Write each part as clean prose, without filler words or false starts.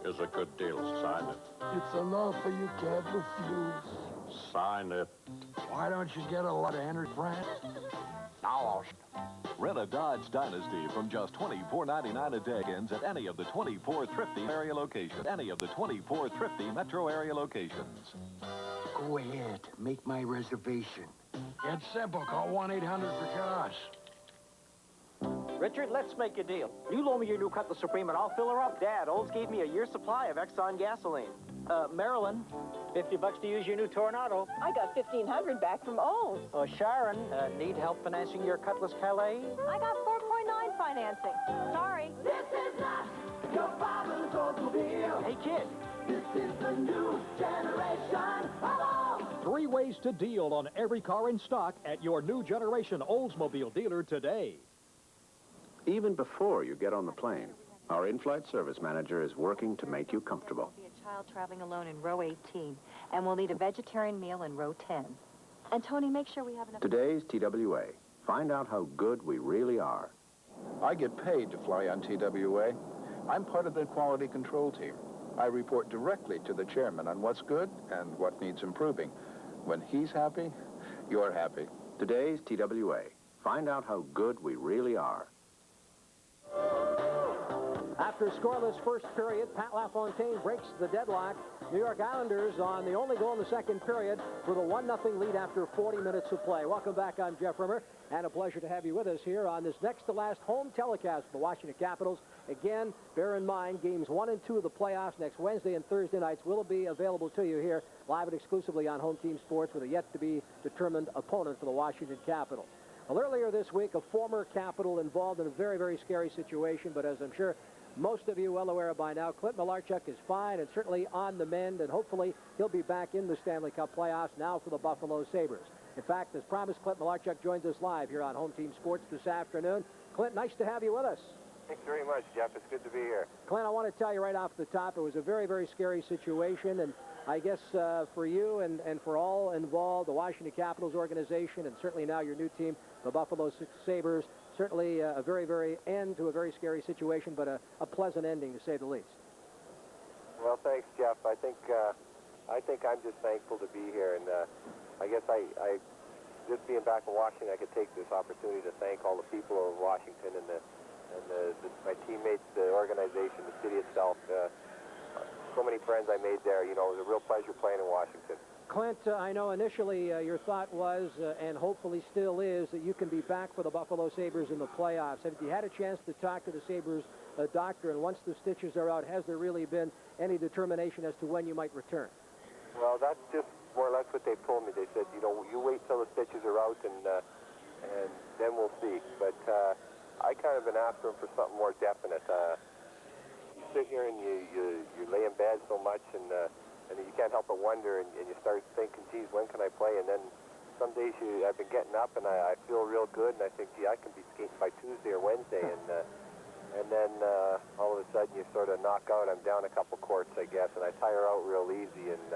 is a good deal. Sign it. It's an offer you can't refuse. Sign it. Why don't you get a lot of Henry Brand? Now I'll... Rent a Dodge Dynasty from just $24.99 a day at any of the 24 thrifty area locations. Any of the 24 thrifty metro area locations. Go ahead. Make my reservation. It's simple. Call 1-800-for-cars. Richard, let's make a deal. You loan me your new Cutlass Supreme and I'll fill her up. Dad, Olds gave me a year's supply of Exxon gasoline. Marilyn, $50 to use your new Tornado. I got $1,500 back from Olds. Sharon, need help financing your Cutlass Calais? I got 4.9 financing. Sorry. This is not your father's automobile. Hey, kid. This is the new generation of Olds. 3 ways to deal on every car in stock at your new generation Oldsmobile dealer today. Even before you get on the plane, our in-flight service manager is working to make you comfortable. Be a child traveling alone in row 18, and we'll need a vegetarian meal in row 10. And Tony, make sure we have enough... Today's TWA. Find out how good we really are. I get paid to fly on TWA. I'm part of the quality control team. I report directly to the chairman on what's good and what needs improving. When he's happy, you're happy. Today's TWA. Find out how good we really are. After scoreless first period, Pat LaFontaine breaks the deadlock. New York Islanders on the only goal in the second period with a 1-0 lead after 40 minutes of play. Welcome back. I'm Jeff Rimmer, and a pleasure to have you with us here on this next-to-last home telecast for the Washington Capitals. Again, bear in mind, games 1 and 2 of the playoffs next Wednesday and Thursday nights will be available to you here live and exclusively on Home Team Sports with a yet-to-be-determined opponent for the Washington Capitals. Well, earlier this week, a former Capital involved in a very, very scary situation, but as I'm sure most of you well aware by now, Clint Malarchuk is fine and certainly on the mend, and hopefully he'll be back in the Stanley Cup playoffs now for the Buffalo Sabres. In fact, as promised, Clint Malarchuk joins us live here on Home Team Sports this afternoon. Clint, nice to have you with us. Thanks very much, Jeff. It's good to be here. Clint, I want to tell you right off the top, it was a very, very scary situation, and I guess for you and for all involved, the Washington Capitals organization, and certainly now your new team, the Buffalo Sabres, certainly a very, very end to a very scary situation, but a pleasant ending, to say the least. Well, thanks, Jeff. I think I'm just thankful to be here, and I guess I just being back in Washington, I could take this opportunity to thank all the people of Washington and my teammates, the organization, the city itself. So many friends I made there. You know, it was a real pleasure playing in Washington. Clint, I know initially your thought was, and hopefully still is, that you can be back for the Buffalo Sabres in the playoffs. Have you had a chance to talk to the Sabres doctor, and once the stitches are out, has there really been any determination as to when you might return? Well, that's just more or less what they told me. They said, you know, you wait till the stitches are out, and then we'll see. But I kind of been after them for something more definite. You sit here and you lay in bed so much, and you can't help but wonder, and you start thinking, geez, when can I play? And then some days I've been getting up, and I feel real good, and I think, gee, I can be skating by Tuesday or Wednesday, and then all of a sudden you sort of knock out. I'm down a couple quarts, I guess, and I tire out real easy, and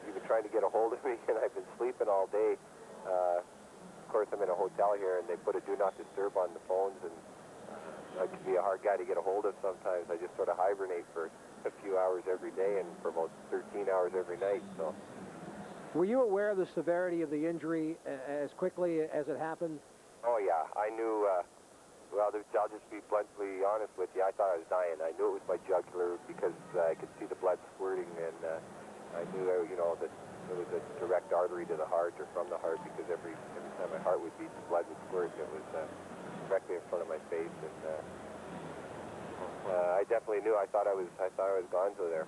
you've been trying to get a hold of me, and I've been sleeping all day. Of course, I'm in a hotel here, and they put a do not disturb on the phones, and I can be a hard guy to get a hold of sometimes. I just sort of hibernate for a few hours every day and for about 13 hours every night. So, were you aware of the severity of the injury as quickly as it happened? Oh yeah, I knew. Well, I'll just be bluntly honest with you. I thought I was dying. I knew it was my jugular because I could see the blood squirting, and I knew, you know, that there was a direct artery to the heart or from the heart, because every time my heart would beat, the blood would squirt. It was directly in front of my face, and I definitely knew. I thought I was gonzo there.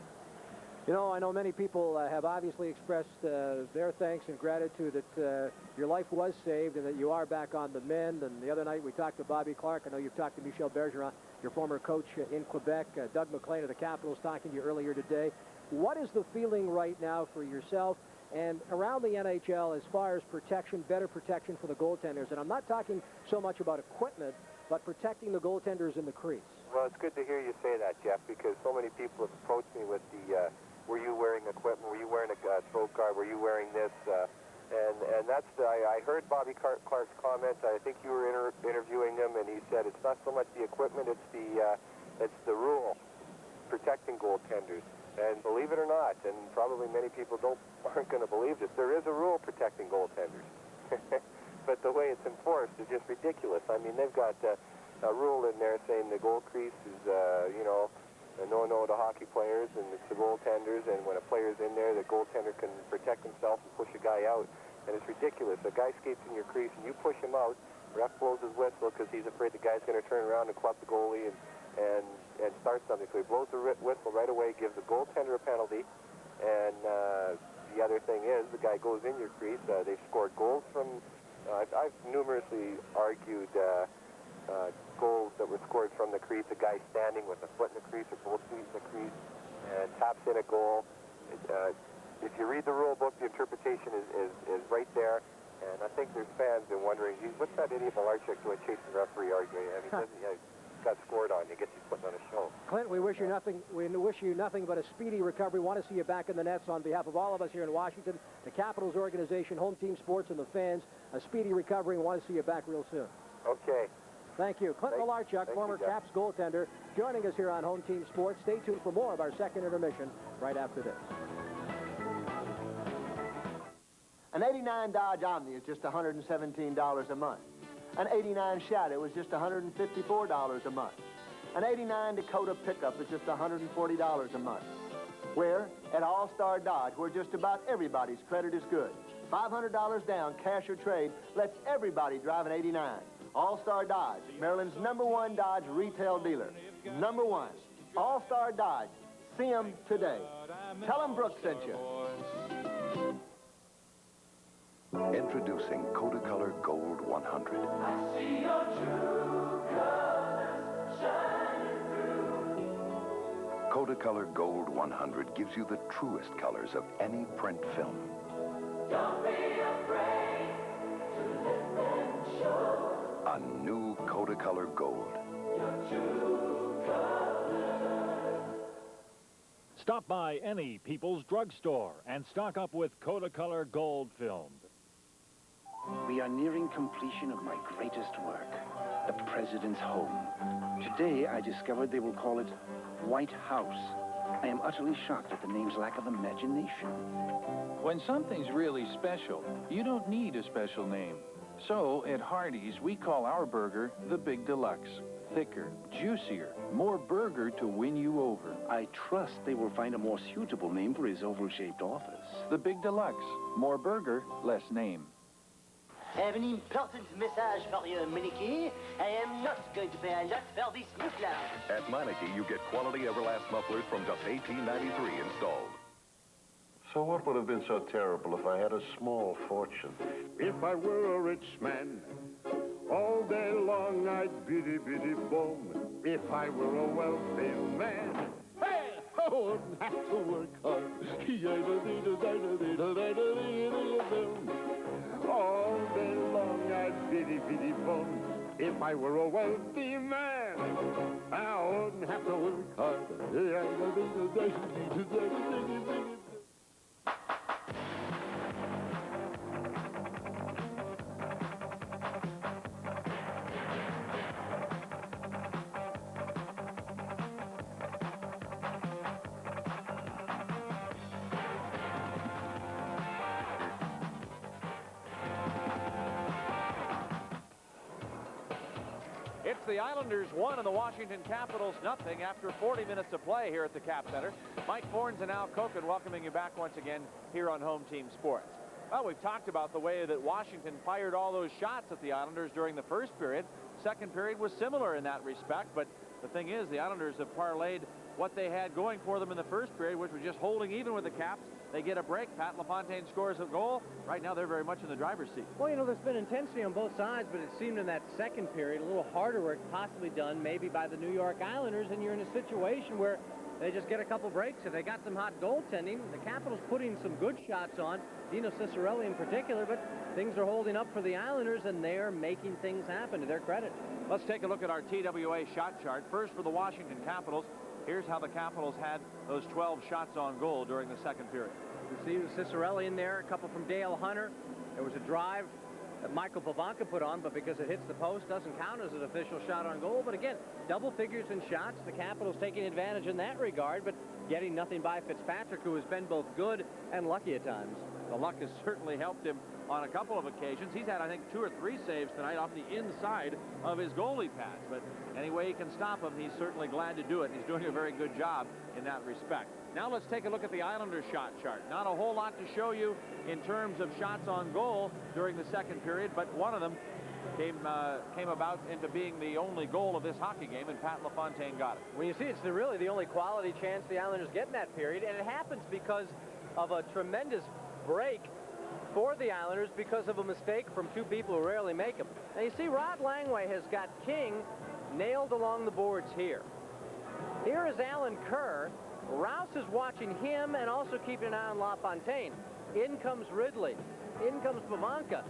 You know, I know many people have obviously expressed their thanks and gratitude that your life was saved and that you are back on the mend. And the other night we talked to Bobby Clarke. I know you've talked to Michel Bergeron, your former coach in Quebec. Doug MacLean of the Capitals talking to you earlier today. What is the feeling right now for yourself and around the NHL as far as protection, better protection for the goaltenders? And I'm not talking so much about equipment, but protecting the goaltenders in the crease. Well, it's good to hear you say that, Jeff, because so many people have approached me with the, were you wearing equipment? Were you wearing a throat guard? Were you wearing this? And that's, I heard Bobby Clarke's comments. I think you were interviewing him, and he said it's not so much the equipment, it's the rule. protecting goaltenders. And believe it or not, and probably many people aren't going to believe this, there is a rule protecting goaltenders. But the way it's enforced is just ridiculous. I mean, they've got a rule in there saying the goal crease is, you know, a no-no to hockey players, and it's the goaltenders, and when a player's in there, the goaltender can protect himself and push a guy out. And it's ridiculous. A guy skates in your crease, and you push him out, ref blows his whistle because he's afraid the guy's going to turn around and club the goalie and start something. So he blows the whistle right away, gives the goaltender a penalty, and the other thing is the guy goes in your crease. They've scored goals from, I've numerously argued goals that were scored from the crease, a guy standing with a foot in the crease or both feet in the crease and taps in a goal. If you read the rule book, the interpretation is right there. And I think there's fans been wondering, geez, what's that idiot Malarchuk doing chasing the referee arguing? I mean, he got scored on. You get you putting on a show. Clint, we wish you nothing. We wish you nothing but a speedy recovery. Want to see you back in the nets on behalf of all of us here in Washington, the Capitals organization, Home Team Sports, and the fans. A speedy recovery, and want to see you back real soon. Okay. Thank you. Clint Malarchuk, former Caps goaltender, joining us here on Home Team Sports. Stay tuned for more of our second intermission right after this. An 89 Dodge Omni is just $117 a month. An 89 Shadow is just $154 a month. An 89 Dakota pickup is just $140 a month. Where? At All-Star Dodge, where just about everybody's credit is good. $500 down, cash or trade, lets everybody drive an 89. All-Star Dodge, Maryland's #1 Dodge retail dealer. #1, All-Star Dodge. See them today. Tell them Brooks sent you. Introducing Kodacolor Gold 100. I see your true colors shining through. Kodacolor Gold 100 gives you the truest colors of any print film. Don't be afraid to let them show. A new Kodacolor Gold. Your true colors. Stop by any People's Drugstore and stock up with Kodacolor Gold film. We are nearing completion of my greatest work, the President's Home. Today, I discovered they will call it White House. I am utterly shocked at the name's lack of imagination. When something's really special, you don't need a special name. So, at Hardee's, we call our burger the Big Deluxe. Thicker, juicier, more burger to win you over. I trust they will find a more suitable name for his oval-shaped office. The Big Deluxe. More burger, less name. I have an important message for you, Meineke. I am not going to pay a lot for this muffler. At Meineke, you get quality Everlast mufflers from just $18.93 installed. So what would have been so terrible if I had a small fortune? If I were a rich man, all day long I'd biddy boom. If I were a wealthy man, hey, I wouldn't have to work hard. All day long I'd biddy boom. If I were a wealthy man, I wouldn't have to work hard. It's the Islanders 1 and the Washington Capitals nothing after 40 minutes of play here at the Cap Center. Mike Fornes and Al Koken welcoming you back once again here on Home Team Sports. Well, we've talked about the way that Washington fired all those shots at the Islanders during the first period. Second period was similar in that respect, but the thing is the Islanders have parlayed what they had going for them in the first period, which was just holding even with the Caps. They get a break. Pat LaFontaine scores a goal. Right now, they're very much in the driver's seat. Well, you know, there's been intensity on both sides, but it seemed in that second period a little harder work possibly done maybe by the New York Islanders, and you're in a situation where they just get a couple breaks. If they got some hot goaltending, the Capitals putting some good shots on, Dino Ciccarelli in particular, but things are holding up for the Islanders, and they're making things happen to their credit. Let's take a look at our TWA shot chart. First for the Washington Capitals. Here's how the Capitals had those 12 shots on goal during the second period. You see Ciccarelli in there, a couple from Dale Hunter. There was a drive that Michael Pavanka put on, but because it hits the post, doesn't count as an official shot on goal. But again, double figures in shots. The Capitals taking advantage in that regard, but getting nothing by Fitzpatrick, who has been both good and lucky at times. The luck has certainly helped him on a couple of occasions. He's had, I think, 2 or 3 saves tonight off the inside of his goalie pads. But any way he can stop him, he's certainly glad to do it. He's doing a very good job in that respect. Now let's take a look at the Islanders shot chart. Not a whole lot to show you in terms of shots on goal during the second period, but one of them came about into being the only goal of this hockey game, and Pat LaFontaine got it. When you see it's really the only quality chance the Islanders get in that period, and it happens because of a tremendous break for the Islanders because of a mistake from 2 people who rarely make them. Now you see Rod Langway has got King nailed along the boards here. Here is Alan Kerr. Rouse is watching him and also keeping an eye on LaFontaine. In comes Ridley. In comes Pavanka.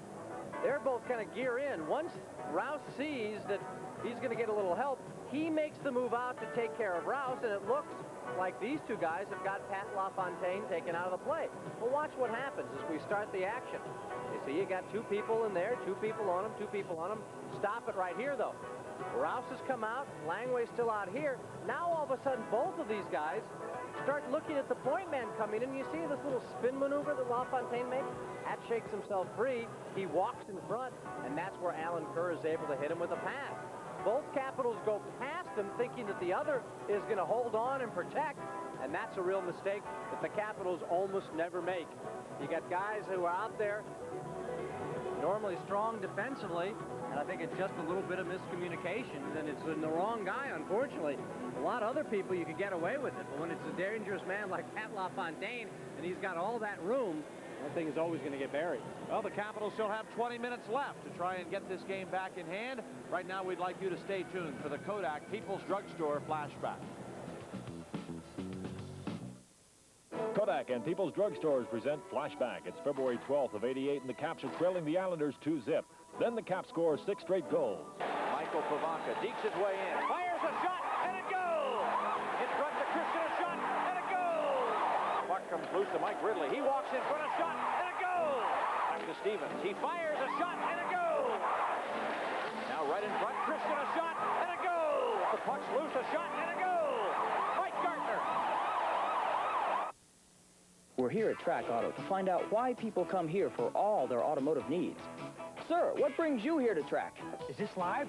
They're both kind of gear in. Once Rouse sees that he's going to get a little help, he makes the move out to take care of Rouse, and it looks like these 2 guys have got Pat LaFontaine taken out of the play. Well, watch what happens as we start the action. You see, you got 2 people in there, 2 people on him, 2 people on him. Stop it right here, though. Rouse has come out. Langway's still out here. Now, all of a sudden, both of these guys start looking at the point man coming in. You see this little spin maneuver that LaFontaine makes? That shakes himself free. He walks in front, and that's where Alan Kerr is able to hit him with a pass. Both Capitals go past him thinking that the other is going to hold on and protect, and that's a real mistake that the Capitals almost never make. You got guys who are out there normally strong defensively, and I think it's just a little bit of miscommunication, and it's the wrong guy, unfortunately. A lot of other people you could get away with it, but when it's a dangerous man like Pat LaFontaine and he's got all that room, that thing is always going to get buried. Well, the Capitals still have 20 minutes left to try and get this game back in hand. Right now, we'd like you to stay tuned for the Kodak People's Drugstore flashback. Kodak and People's Drugstores present Flashback. It's February 12th of '88, and the Caps are trailing the Islanders 2-zip. Then the Caps score 6 straight goals. Michael Pavanka dekes his way in, fires a shot, and a goal! In front to Christian, a shot, and a goal! Puck comes loose to Mike Ridley. He walks in front, a shot, and a goal! Back to Stevens. He fires a shot, and a goal! Now right in front, Christian, a shot, and a goal! The puck's loose, a shot, and a goal! Mike Gartner! We're here at Track Auto to find out why people come here for all their automotive needs. Sir, what brings you here to Track? Is this live?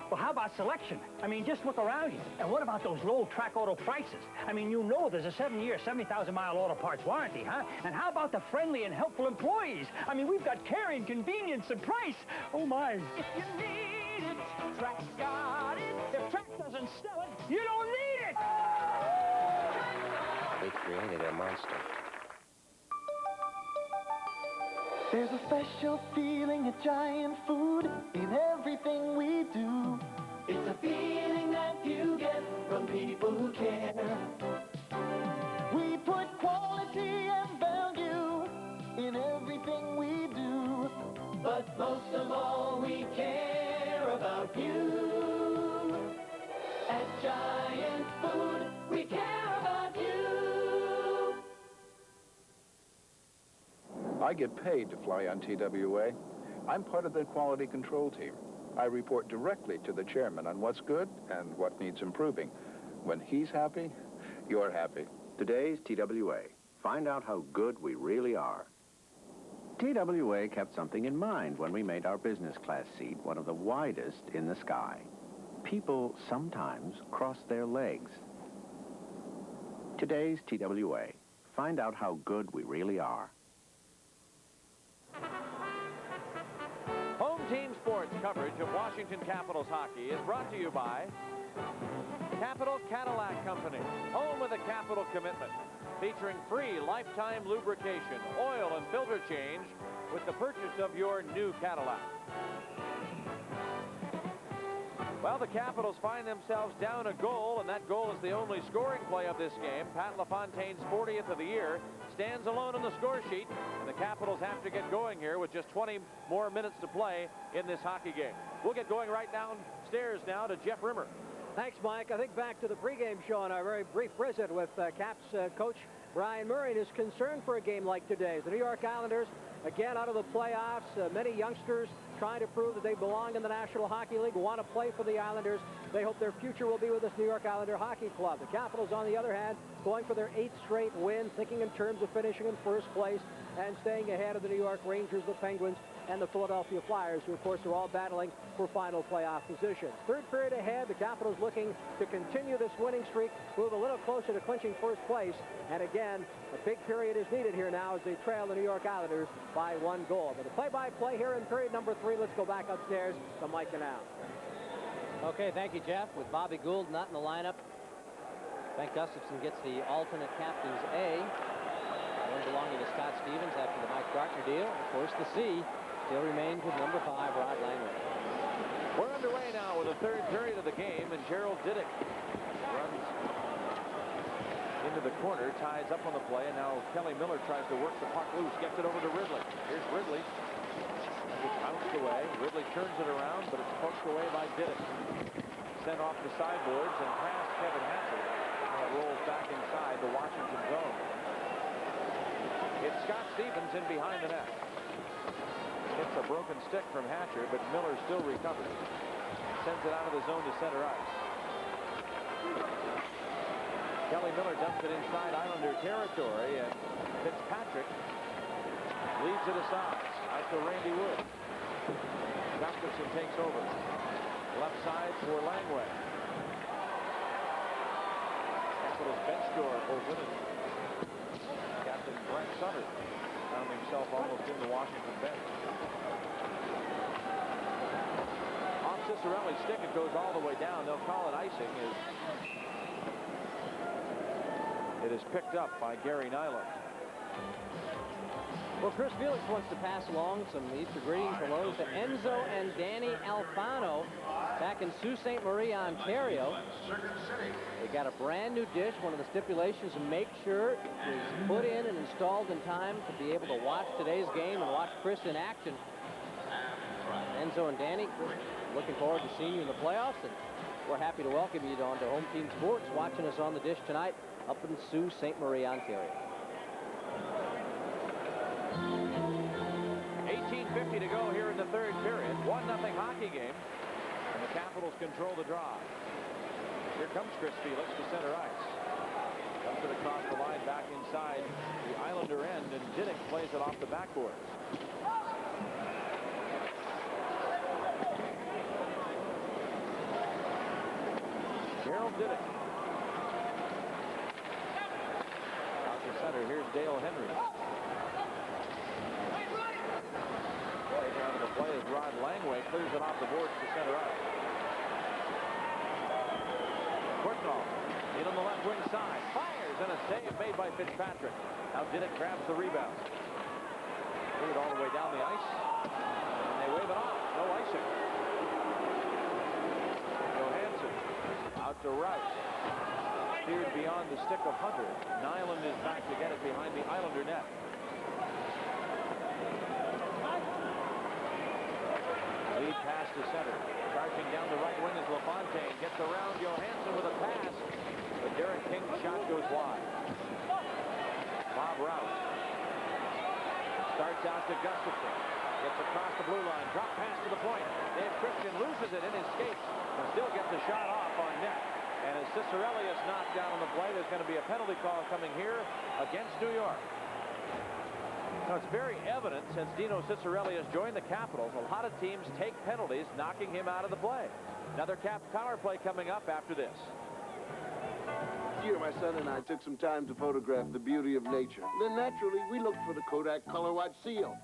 Well, how about selection? I mean, just look around you. And what about those low Track Auto prices? I mean, you know there's a 7-year, 70,000-mile auto parts warranty, huh? And how about the friendly and helpful employees? I mean, we've got caring, convenience, and price. Oh, my. If you need it, Track's got it. If Track doesn't sell it, you don't need it! They created a monster. There's a special feeling at Giant Food in everything we do. It's a feeling that you get from people who care. We put quality and value in everything we do. But most of all, we care about you. At Giant Food, we care about you. I get paid to fly on TWA. I'm part of the quality control team. I report directly to the chairman on what's good and what needs improving. When he's happy, you're happy. Today's TWA. Find out how good we really are. TWA kept something in mind when we made our business class seat one of the widest in the sky. People sometimes cross their legs. Today's TWA. Find out how good we really are. Home Team Sports coverage of Washington Capitals hockey is brought to you by Capital Cadillac Company, home of the Capital Commitment, featuring free lifetime lubrication, oil, and filter change with the purchase of your new Cadillac. Well, the Capitals find themselves down a goal, and that goal is the only scoring play of this game. Pat LaFontaine's 40th of the year stands alone on the score sheet, and the Capitals have to get going here with just 20 more minutes to play in this hockey game. We'll get going right downstairs now to Jeff Rimmer. Thanks, Mike. I think back to the pregame show and our very brief visit with Caps coach Brian Murray, and his concern for a game like today's. The New York Islanders again out of the playoffs. Many youngsters trying to prove that they belong in the National Hockey League, want to play for the Islanders. They hope their future will be with this New York Islander Hockey Club. The Capitals, on the other hand, going for their 8th straight win, thinking in terms of finishing in first place and staying ahead of the New York Rangers, the Penguins, and the Philadelphia Flyers, who, of course, are all battling for final playoff positions. Third period ahead, the Capitals looking to continue this winning streak, move a little closer to clinching first place, and again, a big period is needed here now as they trail the New York Islanders by 1 goal. But the play-by-play here in period number 3, let's go back upstairs to Mike Canal. Okay, thank you, Jeff. With Bobby Gould not in the lineup, Frank Gustafson gets the alternate captain's A, one belonging to Scott Stevens after the Mike Gartner deal. Of course, the C still remains with number 5, Rod Langway. We're underway now with the third period of the game, and Gerald Didick runs into the corner, ties up on the play, and now Kelly Miller tries to work the puck loose, gets it over to Ridley. Here's Ridley. It's bounced away. Ridley turns it around, but it's poked away by Didick. Sent off the sideboards and past Kevin Hatcher. Now it rolls back inside the Washington zone. It's Scott Stevens in behind the net. Hits a broken stick from Hatcher, but Miller still recovers. Sends it out of the zone to center ice. Kelly Miller dumps it inside Islander territory, and Fitzpatrick leaves it aside. Out to Randy Wood. Gustafson takes over. Left side for Langway. Capitals bench door open, and Captain Brent Sutter found himself almost in the Washington bench. Off Ciccarelli's stick, it goes all the way down. They'll call it icing. It is picked up by Gary Nyland. Well, Chris Felix wants to pass along some Easter greetings and hellos to Enzo and Danny Alfano back in Sault Ste. Marie, Ontario. They got a brand new dish. One of the stipulations to make sure it was put in and installed in time to be able to watch today's game and watch Chris in action. Enzo and Danny, looking forward to seeing you in the playoffs, and we're happy to welcome you on to Home Team Sports, watching us on the dish tonight up in Sault Ste. Marie, Ontario. 18:50 to go here in the third period. 1-0 hockey game, and the Capitals control the draw. Here comes Chris Felix to center ice. Dumps it across the line back inside the Islander end, and Didick plays it off the backboard. Gerald Didick. Out to center, here's Dale Henry. Taken out of the play as Rod Langway clears it off the boards to center ice. Kortnall in on the left wing side. Fires, and a save made by Fitzpatrick. Now Didick grabs the rebound. Move it all the way down the ice. And they wave it off. No icing. Johansson out to Rice. Steered beyond the stick of Hunter. Nyland is back to get it behind the Islander net. Lead pass to center. Charging down the right wing is LaFontaine. Gets around Johansson with a pass. But Derek King's shot goes wide. Bob Rouse starts out to Gustafson. Gets across the blue line. Drop pass to the point. Dave Christian loses it in his skates, but still gets a shot off on net. And as Ciccarelli is knocked down on the play, there's going to be a penalty call coming here against New York. Now, it's very evident since Dino Ciccarelli has joined the Capitals, a lot of teams take penalties, knocking him out of the play. Another Cap power play coming up after this. Here, my son and I took some time to photograph the beauty of nature. Then, naturally, we looked for the Kodak Color Watch seal.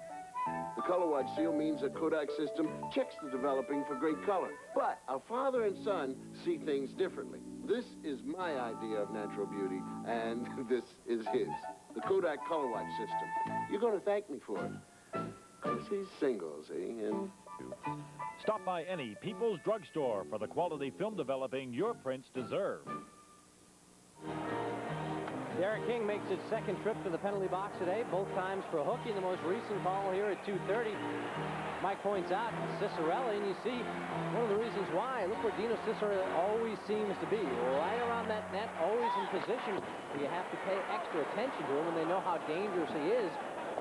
The Color Watch seal means that Kodak system checks the developing for great color. But our father and son see things differently. This is my idea of natural beauty, and this is his. The Kodak Color Watch system. You're going to thank me for it. Because he's single, see, and... Stop by any People's Drugstore for the quality film developing your prints deserve. Derek King makes his second trip to the penalty box today, both times for hooking. The most recent call here at 2:30. Mike points out Ciccarelli, and you see one of the reasons why. Look where Dino Ciccarelli always seems to be, right around that net, always in position where you have to pay extra attention to him, and they know how dangerous he is.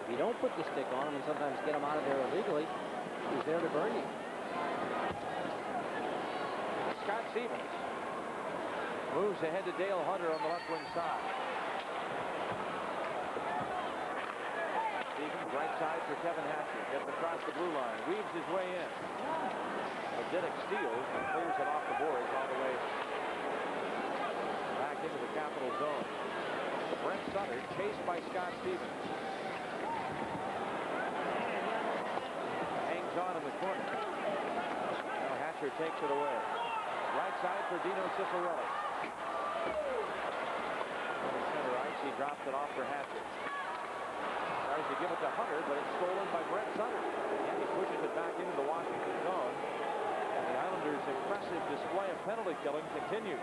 If you don't put the stick on him and sometimes get him out of there illegally, he's there to burn you. Scott Stevens moves ahead to Dale Hunter on the left wing side. Stevens right side for Kevin Hatcher. Gets across the blue line. Weaves his way in. Didick steals and clears it off the boards all the way back into the Capital zone. Brent Sutter chased by Scott Stevens. Hangs on in the corner. Now Hatcher takes it away. Right side for Dino Ciccarelli. On the center ice, he drops it off for Hatcher. Tries to give it to Hunter, but it's stolen by Brent Sutter. Again, he pushes it back into the Washington zone. And the Islanders' impressive display of penalty killing continues.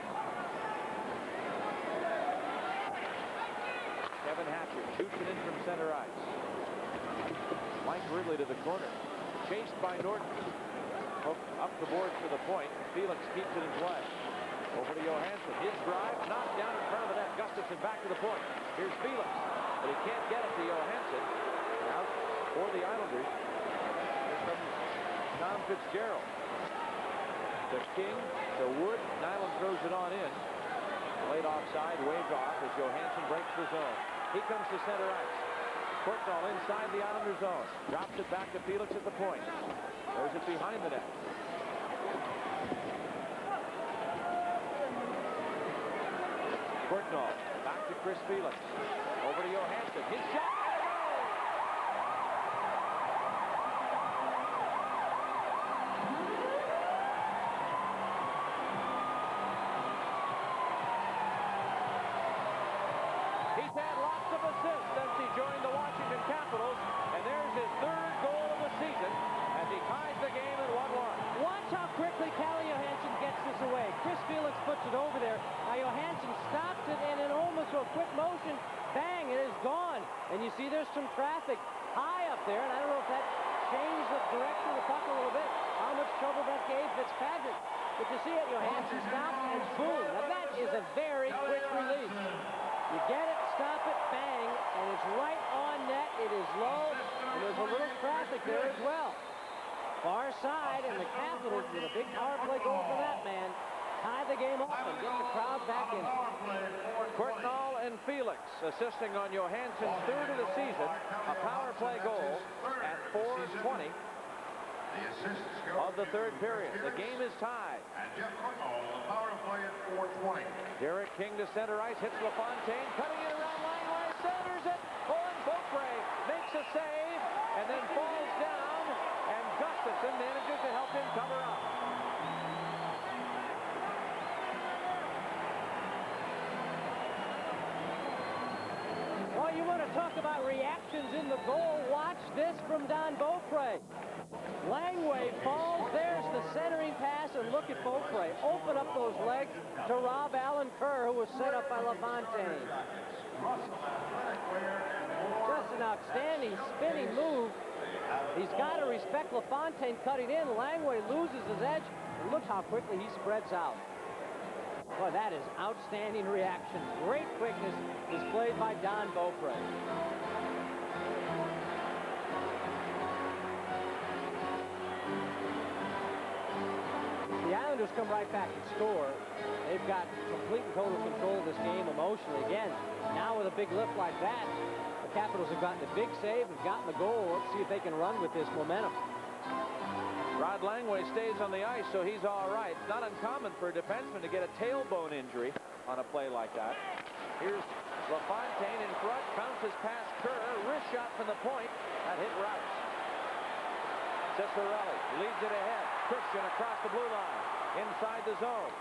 Kevin Hatcher shoots it in from center ice. Mike Ridley to the corner. Chased by Norton. Hooked up the boards for the point. Felix keeps it in play. Over to Johansson. His drive knocked down in front of the net. Gustafsson back to the point. Here's Felix. But he can't get it to Johansson. Out for the Islanders. Here comes Tom Fitzgerald. To King. To Wood. Nyland throws it on in. Laid offside. Waved off as Johansson breaks the zone. He comes to center ice. Courtnall inside the Islander zone. Drops it back to Felix at the point. Throws it behind the net. Courtnall back to Chris Felix. Over to Johansson. His shot. He's had lots of assists since he joined the Washington Capitals, and there's his third goal of the season as he ties the game at 1-1. Watch how quickly Calle Johansson gets this away. Chris Felix puts it over there. Now Johansson stops it, and in almost a quick motion, bang, it is gone. And you see there's some traffic high up there, and I don't know if that changed the direction of the puck a little bit, how much trouble that gave Fitzpatrick. But you see it, Johansson stops, and boom. Now that is a very quick release. You get it, stop it, bang, and it's right on net. It is low, and there's a little traffic there as well. Far side, and the Capitals with a big power play goal for that man tie the game up and get the crowd back in. Courtnall and Felix assisting on Johansson's third of the season, a power play goal at 4:20 of the third period. The game is tied. And Jeff Courtnall, the power play at 4:20. Derek King to center ice, hits LaFontaine, cutting it around Langway, centers it. Owen Beaupre makes a save and then falls down, and Gustafsson manages to help him cover up. Well, you want to talk about reactions in the goal. Watch this from Don Beaupre. Langway falls. There's the centering pass, and look at Beaupre. Open up those legs to Rob Allen Kerr, who was set up by LaFontaine. Just an outstanding spinning move. He's got to respect LaFontaine cutting in. Langway loses his edge, and look how quickly he spreads out. Boy, that is outstanding reaction. Great quickness displayed by Don Beaupre. The Islanders come right back and score. They've got complete and total control of this game emotionally. Again, now with a big lift like that, the Capitals have gotten a big save, have gotten the goal. Let's see if they can run with this momentum. Rod Langway stays on the ice, so he's all right. It's not uncommon for a defenseman to get a tailbone injury on a play like that. Here's LaFontaine in front, bounces past Kerr, wrist shot from the point. That hit Rouse. Ciccarelli leads it ahead. Christian across the blue line, inside the zone.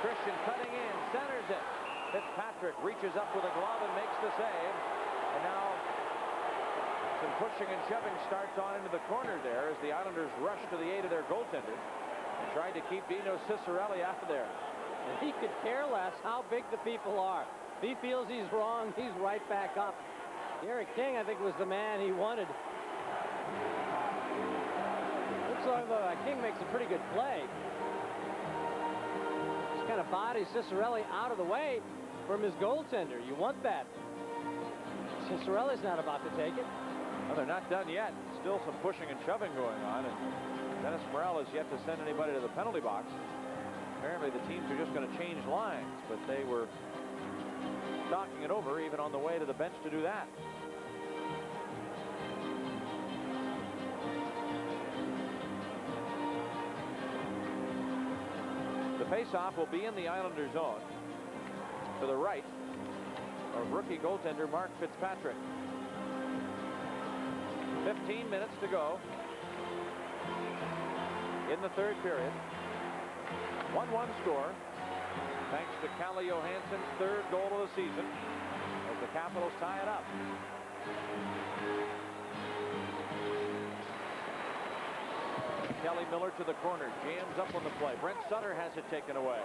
Christian cutting in, centers it. Fitzpatrick reaches up with a glove and makes the save. And now some pushing and shoving starts on into the corner there as the Islanders rush to the aid of their goaltender and tried to keep Dino Ciccarelli out of there. And he could care less how big the people are. If he feels he's wrong, he's right back up. Derek King, I think, was the man he wanted. Looks like King makes a pretty good play. Just kind of bodies Ciccarelli out of the way from his goaltender. You want that. Cicerelli's not about to take it. Well, they're not done yet. Still some pushing and shoving going on, and Dennis Morales yet to send anybody to the penalty box. Apparently the teams are just going to change lines, but they were talking it over even on the way to the bench to do that. The faceoff will be in the Islander zone to the right of rookie goaltender Mark Fitzpatrick. 15 minutes to go in the third period. 1-1 score thanks to Calle Johansson's third goal of the season as the Capitals tie it up. Kelly Miller to the corner, jams up on the play. Brent Sutter has it taken away.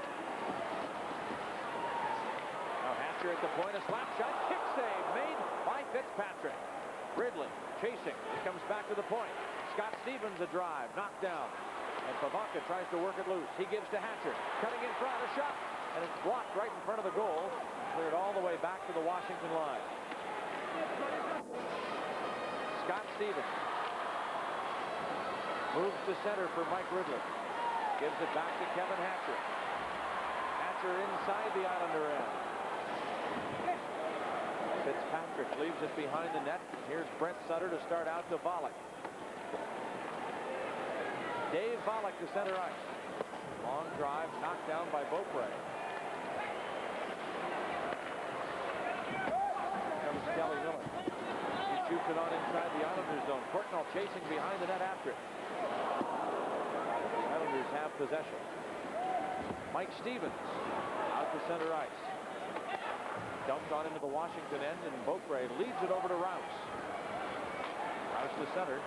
Now Hatcher at the point, a slap shot, kick save made by Fitzpatrick. Ridley chasing, he comes back to the point. Scott Stevens a drive, knocked down. And Pavanka tries to work it loose. He gives to Hatcher, cutting in front, a shot, and it's blocked right in front of the goal. Cleared all the way back to the Washington line. Scott Stevens moves to center for Mike Ridley. Gives it back to Kevin Hatcher. Hatcher inside the Islander end. Fitzpatrick leaves it behind the net. Here's Brent Sutter to start out to Volek. Dave Volek to center ice. Long drive knocked down by Beaupre. Comes Kelly Miller. He shoots it on inside the Islanders zone. Courtnall chasing behind the net after it. The Islanders have possession. Mike Stevens out to center ice. Dumped on into the Washington end, and Beaupre leads it over to Rouse. Rouse to center.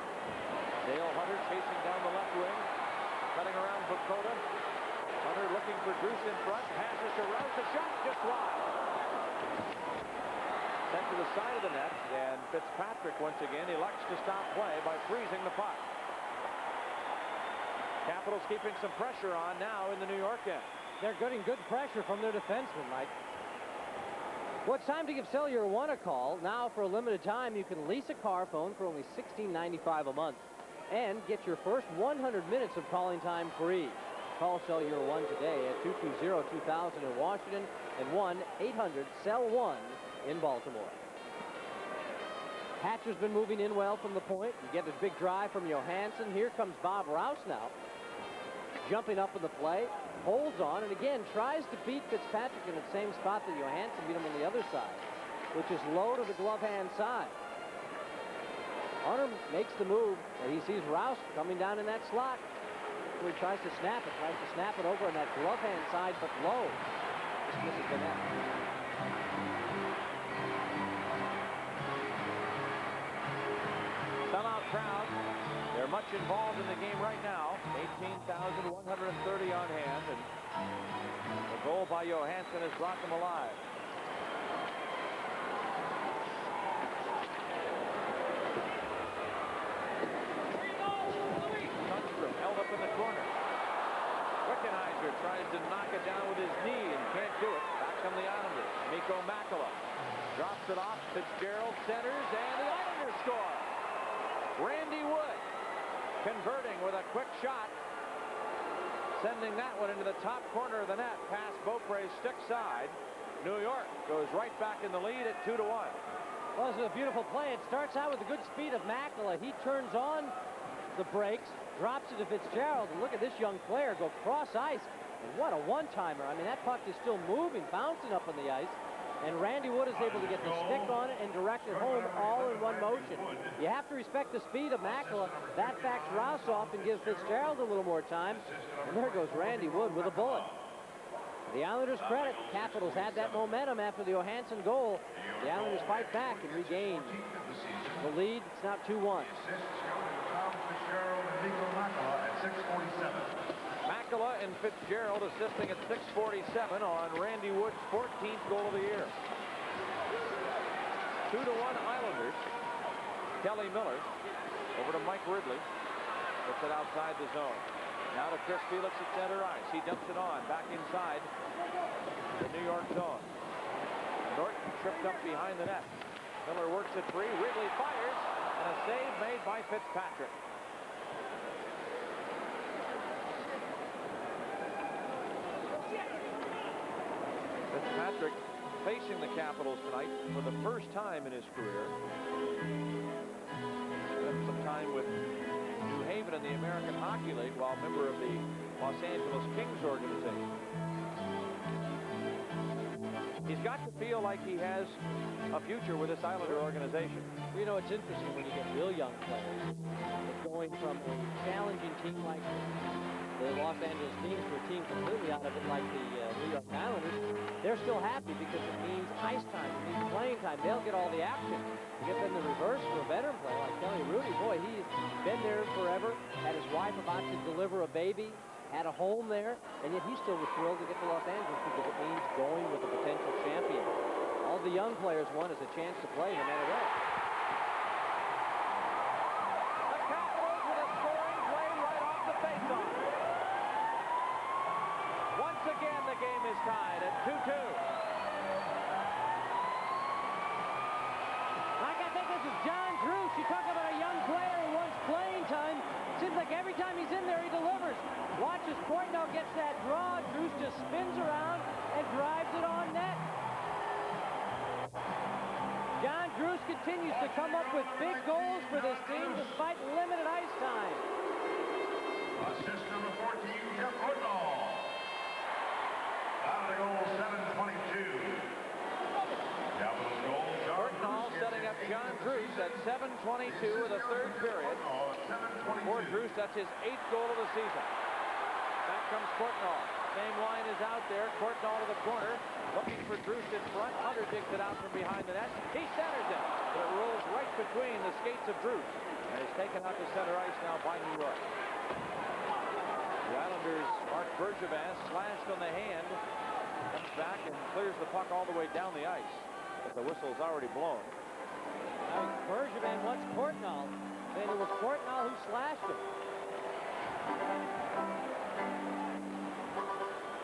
Dale Hunter chasing down the left wing. Cutting around Vukota. Hunter looking for Bruce in front. Passes to Rouse. A shot just wide. Sent to the side of the net, and Fitzpatrick once again elects to stop play by freezing the puck. Capitals keeping some pressure on now in the New York end. They're getting good pressure from their defensemen, Mike. Well, it's time to give Cellular One a call. Now, for a limited time, you can lease a car phone for only $16.95 a month and get your first 100 minutes of calling time free. Call Cellular One today at 220-2000 in Washington and 1-800-CELL-1 in Baltimore. Hatcher's been moving in well from the point. You get a big drive from Johansson. Here comes Bob Rouse now. Jumping up in the play. Holds on and again tries to beat Fitzpatrick in the same spot that Johansson beat him on the other side, which is low to the glove hand side. Hunter makes the move, and he sees Rouse coming down in that slot. So he tries to snap it over on that glove hand side, but low. Just misses the net. Sellout crowd. They're much involved in the game right now. 18,130 on hand, and the goal by Johansson has brought them alive. Sundstrom held up in the corner. Wickenheiser tries to knock it down with his knee and can't do it. Back come the Islanders. Mikko Makela drops it off. Fitzgerald centers, and the Islanders score. Randy Wood converting with a quick shot, sending that one into the top corner of the net past Beaupre's stick side. New York goes right back in the lead at 2-1. Well, this is a beautiful play. It starts out with the good speed of Makela. He turns on the brakes, drops it to Fitzgerald, and look at this young player go cross ice. And what a one-timer. I mean, that puck is still moving, bouncing up on the ice. And Randy Wood is able to get the stick on it and direct it home all in one motion. You have to respect the speed of Makela. That backs Rouse off and gives Fitzgerald a little more time. And there goes Randy Wood with a bullet. The Islanders credit. The Capitals had that momentum after the Johansson goal. The Islanders fight back and regain the lead. It's now 2-1. Makela and Fitzgerald assisting at 6:47 on Randy Wood's 14th goal of the year. 2-1 Islanders. Kelly Miller over to Mike Ridley. Puts it outside the zone. Now to Chris Felix at center ice. He dumps it on back inside the New York zone. Norton tripped up behind the net. Miller works it free. Wrigley fires, and a save made by Fitzpatrick. Fitzpatrick facing the Capitals tonight for the first time in his career. Spent some time with New Haven in the American Hockey League while member of the Los Angeles Kings organization. He's got to feel like he has a future with this Islander organization. You know, it's interesting when you get real young players going from a challenging team like the Los Angeles Kings to a team completely out of it like the New York Islanders. They're still happy because it means ice time, it means playing time. They'll get all the action. You get them the reverse for a veteran player like Kelly Rudy. Boy, he's been there forever, had his wife about to deliver a baby, had a home there, and yet he still was thrilled to get to Los Angeles because it means going with a potential champion. All the young players want is a chance to play no matter what. The Capitals with a scoring play right off the faceoff. Once again, the game is tied at 2-2. Mike, I think this is John Druce. You talk about a young player who wants playing time. Seems like every time he's in there, he delivers. Watch as Portnoy gets that draw. Druce just spins around and drives it on net. John Druce continues to come up with big goals for this team despite limited ice time. Assist number 14, Jeff Portnoy. Out of the goal, 7:22. Capitals goal, Portnoy setting up John Druce at 7:22 of the third period. For Druce, that's his 8th goal of the season. Back comes Portnoy. Same line is out there. Portnoy to the corner. Looking for Druce in front. Hunter digs it out from behind the net. He centers it. But it rolls right between the skates of Druce. And is taken out to center ice now by New York. The Islanders' Marc Bergevin slashed on the hand. Comes back and clears the puck all the way down the ice. But the whistle's already blown. Bergevin wants Portnoy. Then it was Portnoy who slashed him.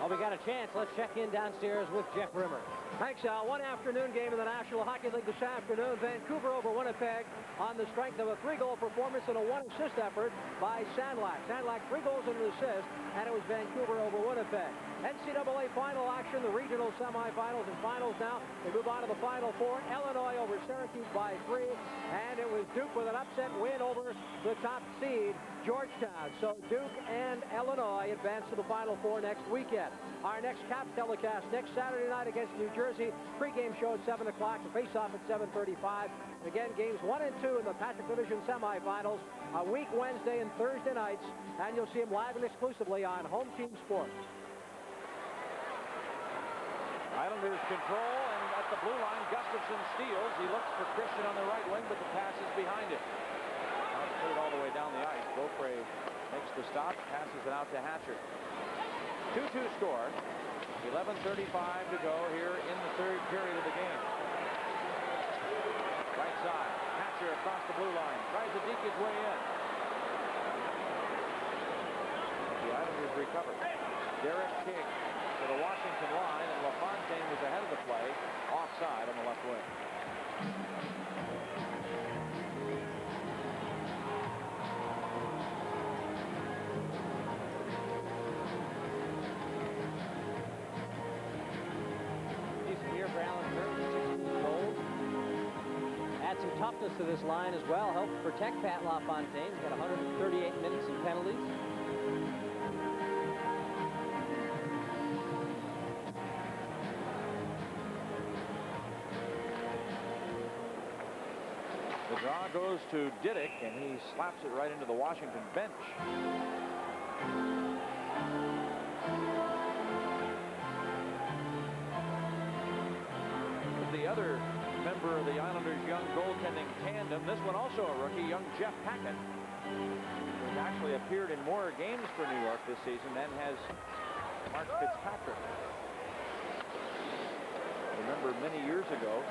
Oh, we got a chance. Let's check in downstairs with Jeff Rimmer. Thanks, Al. One afternoon game in the National Hockey League this afternoon. Vancouver over Winnipeg on the strength of a 3-goal performance and a 1-assist effort by Sandlak. Sandlak 3 goals and an assist, and it was Vancouver over Winnipeg. NCAA final action, the regional semifinals and finals now. They move on to the Final Four. Illinois over Syracuse by 3, and it was Duke with an upset win over the top seed, Georgetown. So Duke and Illinois advance to the Final Four next weekend. Our next Caps telecast next Saturday night against New Jersey. Pre-game show at 7 o'clock. The face-off at 7:35. Again, games 1 and 2 in the Patrick Division semifinals. A week Wednesday and Thursday nights. And you'll see them live and exclusively on Home Team Sports. Islanders control, and at the blue line, Gustafsson steals. He looks for Christian on the right wing, but the pass is behind him. Now he's put it all the way down the ice. Beaupre makes the stop, passes it out to Hatcher. 2-2 score. 11:35 to go here in the third period of the game. Right side, Hatcher across the blue line. Tries to deke his way in. The Islanders recover. Derek King to the Washington line, and LaFontaine was ahead of the play, offside on the left wing. Decent year for Alan Curry, 16 goals. Add some toughness to this line as well. Helped protect Pat LaFontaine. He's got 138 minutes in penalties. The draw goes to Diddick, and he slaps it right into the Washington bench. The other member of the Islanders' young goaltending tandem, this one also a rookie, young Jeff Hackett, who's actually appeared in more games for New York this season than has Mark Fitzpatrick. Remember many years ago,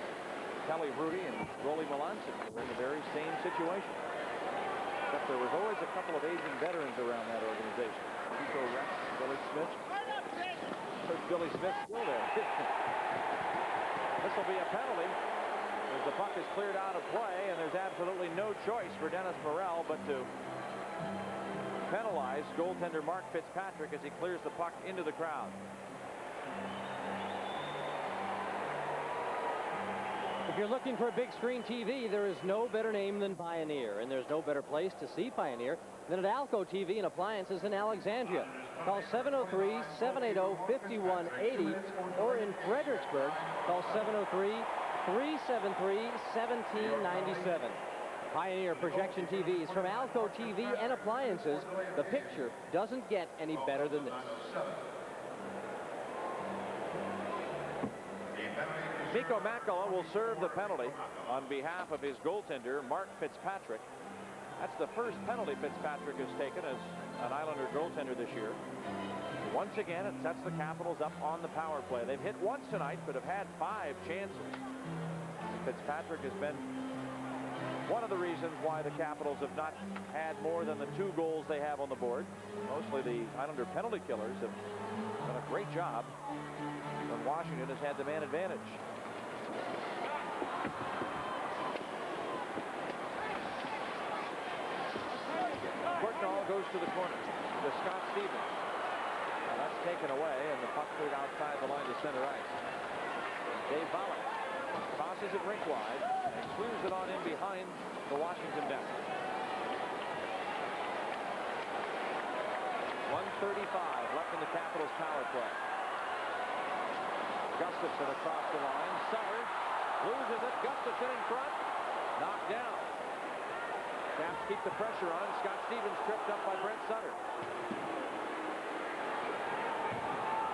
Kelly Rudy and Rolly Melanson were in the very same situation. Except there was always a couple of aging veterans around that organization. Chico Rex, Billy Smith. There's Billy Smith still there. This will be a penalty as the puck is cleared out of play, and there's absolutely no choice for Dennis Morrell but to penalize goaltender Mark Fitzpatrick as he clears the puck into the crowd. If you're looking for a big screen TV, there is no better name than Pioneer, and there's no better place to see Pioneer than at Alco TV and Appliances in Alexandria. Call 703-780-5180, or in Fredericksburg, call 703-373-1797. Pioneer projection TVs from Alco TV and Appliances. The picture doesn't get any better than this. Mikko Makela will serve the penalty on behalf of his goaltender, Mark Fitzpatrick. That's the first penalty Fitzpatrick has taken as an Islander goaltender this year. Once again, it sets the Capitals up on the power play. They've hit once tonight, but have had 5 chances. Fitzpatrick has been one of the reasons why the Capitals have not had more than the 2 goals they have on the board. Mostly the Islander penalty killers have done a great job when Washington has had the man advantage. Courtnall goes to the corner to Scott Stevens. Now that's taken away, and the puck cleared outside the line to center ice. Dave Volek crosses it rink wide and clears it on in behind the Washington net. 1:35 left in the Capitals power play. Gustafson across the line. Sutter loses it. Gustafson in front. Knocked down. Caps keep the pressure on. Scott Stevens tripped up by Brent Sutter.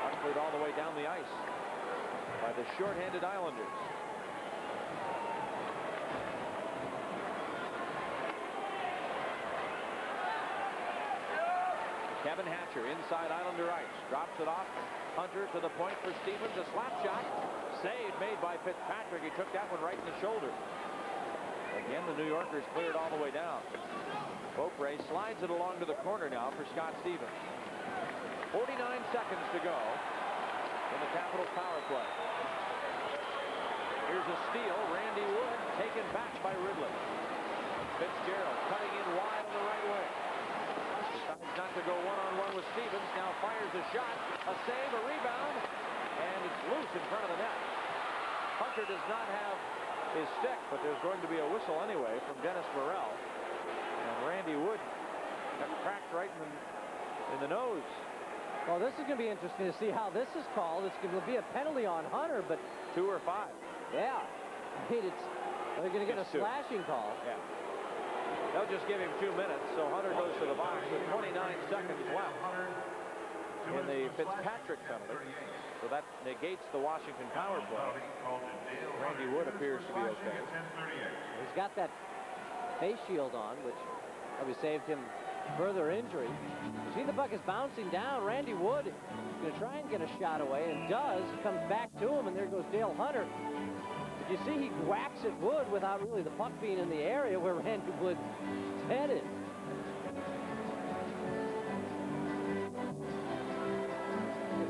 Puck cleared all the way down the ice by the shorthanded Islanders. Kevin Hatcher inside Islander ice. Drops it off. Hunter to the point for Stevens. A slap shot. Save made by Fitzpatrick. He took that one right in the shoulder. Again, the New Yorkers cleared all the way down. Beaupre slides it along to the corner now for Scott Stevens. 49 seconds to go in the Capitals power play. Here's a steal. Randy Wood taken back by Ridley. Fitzgerald cutting in wide on the right wing. Decides not to go one-on-one with Stevens. Now fires a shot, a save, a rebound, and it's loose in front of the net. Hunter does not have his stick, but there's going to be a whistle anyway from Dennis Morrell. And Randy Wood got cracked right in the nose. Well, this is going to be interesting to see how this is called. It's going to be a penalty on Hunter, but 2 or 5. Yeah, I mean, they're going to get a slashing call. Yeah. They'll just give him 2 minutes, so Hunter goes to the box with 29 seconds left in the Fitzpatrick penalty. So that negates the Washington power play. Randy Wood appears to be okay. He's got that face shield on, which probably saved him further injury. You see the puck is bouncing down. Randy Wood is going to try and get a shot away, and does. Comes back to him, and there goes Dale Hunter. But you see he whacks at Wood without really the puck being in the area where Randy Wood is headed.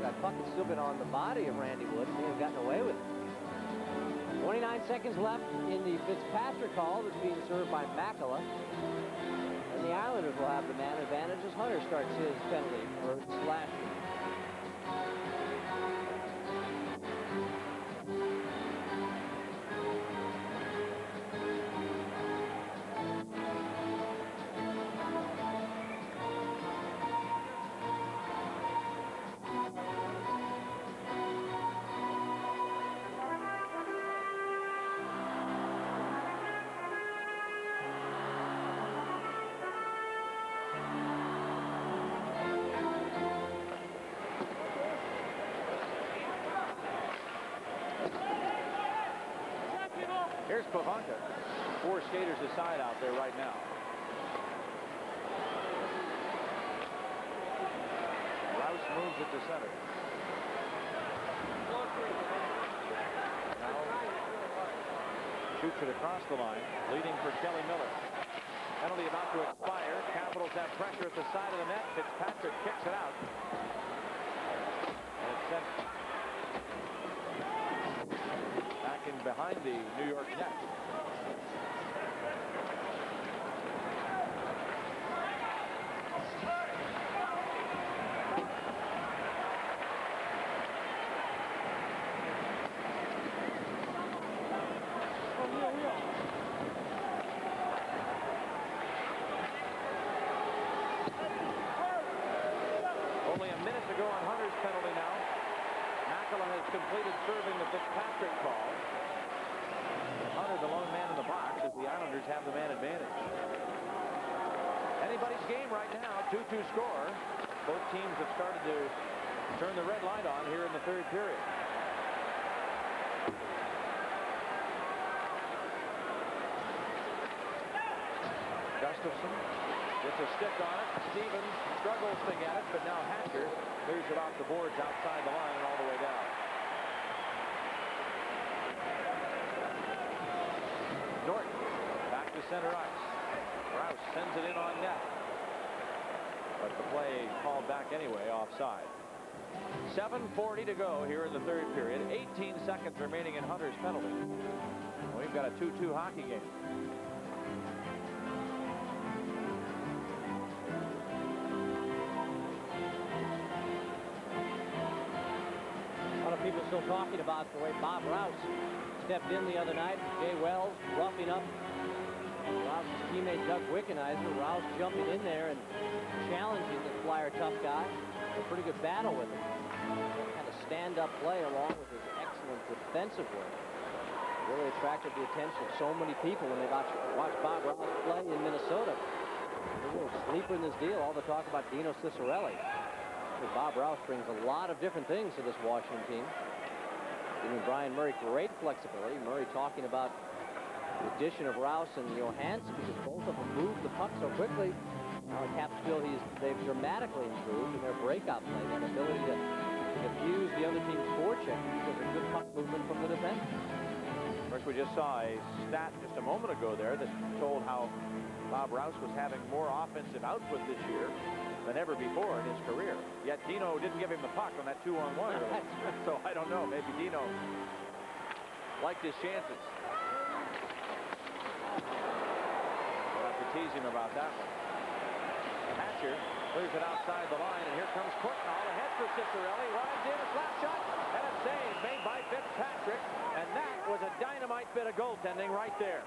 That puck has still been on the body of Randy Wood, and he has gotten away with it. 29 seconds left in the Fitzpatrick call that's being served by Makela. And the Islanders will have the man advantage as Hunter starts his penalty for slashing. Here's Pavanka. 4 skaters aside out there right now. Rouse moves it to center. Now shoots it across the line, leading for Kelly Miller. Penalty about to expire. Capitals have pressure at the side of the net. Fitzpatrick kicks it out. And it's sent back in behind the New York net. on Hunter's penalty now. Makela has completed serving the Fitzpatrick call. Hunter, the lone man in the box, as the Islanders have the man advantage. Anybody's game right now, 2-2 score. Both teams have started to turn the red light on here in the third period. Gustafson gets a stick on it. Stevens struggles to get it, but now Hatcher clears it off the boards outside the line and all the way down. Norton back to center ice. Rouse sends it in on net. But the play called back anyway, offside. 7:40 to go here in the third period. 18 seconds remaining in Hunter's penalty. We've got a 2-2 hockey game. A lot of people still talking about the way Bob Rouse stepped in the other night. Jay Wells roughing up Rouse's teammate Doug Wickenheiser. Rouse jumping in there and challenging the Flyer tough guy. A pretty good battle with him. Kind of stand-up play along with his excellent defensive work. Really attracted the attention of so many people when they watch Bob Rouse play in Minnesota. A little sleeper in this deal. All the talk about Dino Ciccarelli. Bob Rouse brings a lot of different things to this Washington team. Giving Brian Murray great flexibility. Murray talking about the addition of Rouse and Johansson, because both of them move the puck so quickly. Caps feel they've dramatically improved in their breakout play, that ability to confuse the other team's forecheck because of good puck movement from the defense. Of course, we just saw a stat just a moment ago there that told how Bob Rouse was having more offensive output this year than ever before in his career. Yet Dino didn't give him the puck on that 2-on-1. So I don't know. Maybe Dino liked his chances. We'll have to tease him about that one. Hatcher clears it outside the line, and here comes Courtnall ahead for Ciccarelli. Rides in a slap shot, and a save made by Fitzpatrick, and that was a dynamite bit of goaltending right there.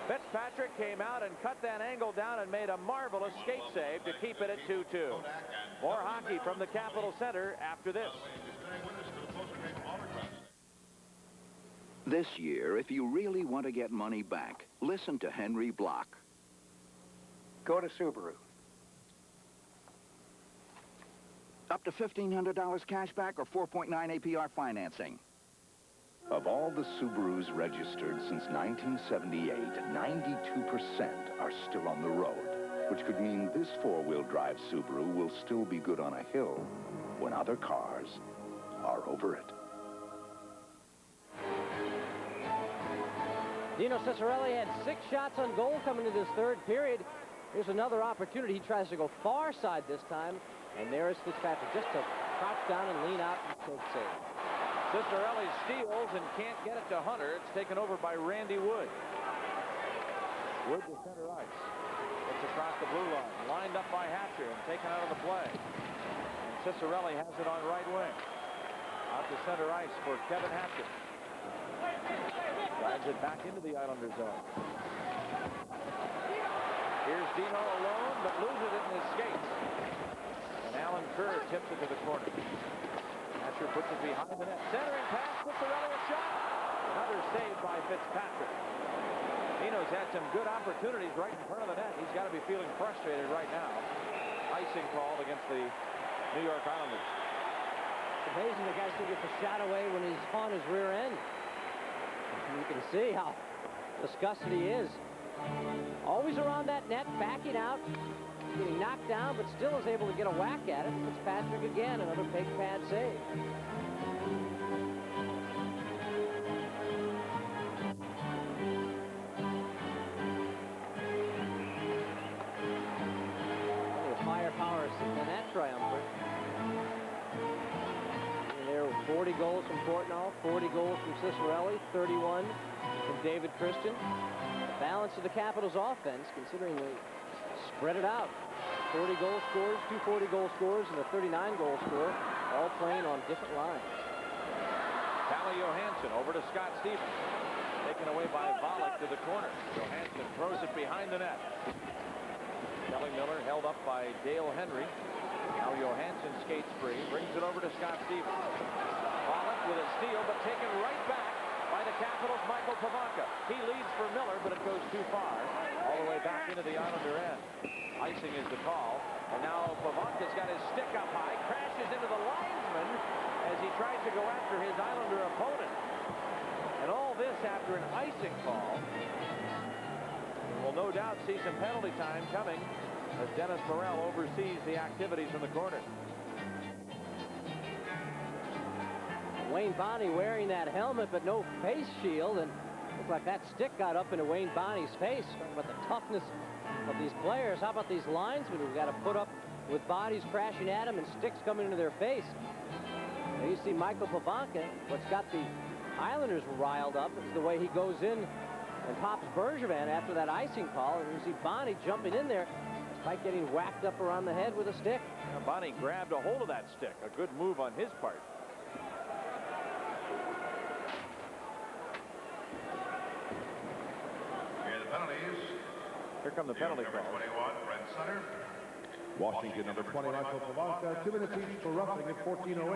Fitzpatrick came out and cut that angle down and made a marvelous skate save to keep it at 2-2. More hockey from the Capitol Center after this. This year, if you really want to get money back, listen to Henry Block. Go to Subaru. Up to $1,500 cash back or 4.9 APR financing. Of all the Subarus registered since 1978, 92% are still on the road, which could mean this four-wheel drive Subaru will still be good on a hill when other cars are over it. Dino Ciccarelli had 6 shots on goal coming into this third period. Here's another opportunity. He tries to go far side this time. And there is Fitzpatrick just to crouch down and lean out and take save. Ciccarelli steals and can't get it to Hunter. It's taken over by Randy Wood. Wood to center ice. It's across the blue line. Lined up by Hatcher and taken out of the play. And Ciccarelli has it on right wing. Out to center ice for Kevin Hatcher. Drives it back into the Islander zone. Here's Dino alone, but loses it in his skates. And Alan Kerr tips it to the corner. Hatcher puts it behind the net. Centering pass, Ciccarelli a shot. Another save by Fitzpatrick. Dino's had some good opportunities right in front of the net. He's got to be feeling frustrated right now. Icing called against the New York Islanders. It's amazing the guy still gets a shot away when he's on his rear end. And you can see how disgusted he is. Always around that net, backing out, getting knocked down, but still is able to get a whack at it. Fitzpatrick again, another big pad save. The firepower in that triumvirate. And there were 40 goals from Courtnall, 40 goals from Ciccarelli, 31 from David Christian. The balance of the Capitals' offense, considering they spread it out. 40 goal scorers, 2 40-goal scorers, and a 39-goal scorer, all playing on different lines. Calle Johansson over to Scott Stevens. Taken away by Volek to the corner. Johansson throws it behind the net. Kelly Miller held up by Dale Henry. Now Johansson skates free, brings it over to Scott Stevens. Pollock with a steal, but taken right back by the Capitals' Michael Pavanka. He leads for Miller, but it goes too far. All the way back into the Islander end. Icing is the call. And now Pavanka's got his stick up high, crashes into the linesman as he tries to go after his Islander opponent. And all this after an icing call. We'll no doubt see some penalty time coming as Dennis Morrell oversees the activities in the corner. Wayne Bonney wearing that helmet but no face shield, and looked like that stick got up into Wayne Bonney's face. But the toughness of these players, how about these linesmen who've got to put up with bodies crashing at them and sticks coming into their face? Now you see Michael Pavanka. What's got the Islanders riled up is the way he goes in and pops Bergevin after that icing call, and you see Bonney jumping in there despite getting whacked up around the head with a stick. Now Bonney grabbed a hold of that stick. A good move on his part. Here come the penalty calls. Number 21, Brent Sutter. Washington, number 20, Michael Pavanka, 2 minutes each for roughing at 14:08.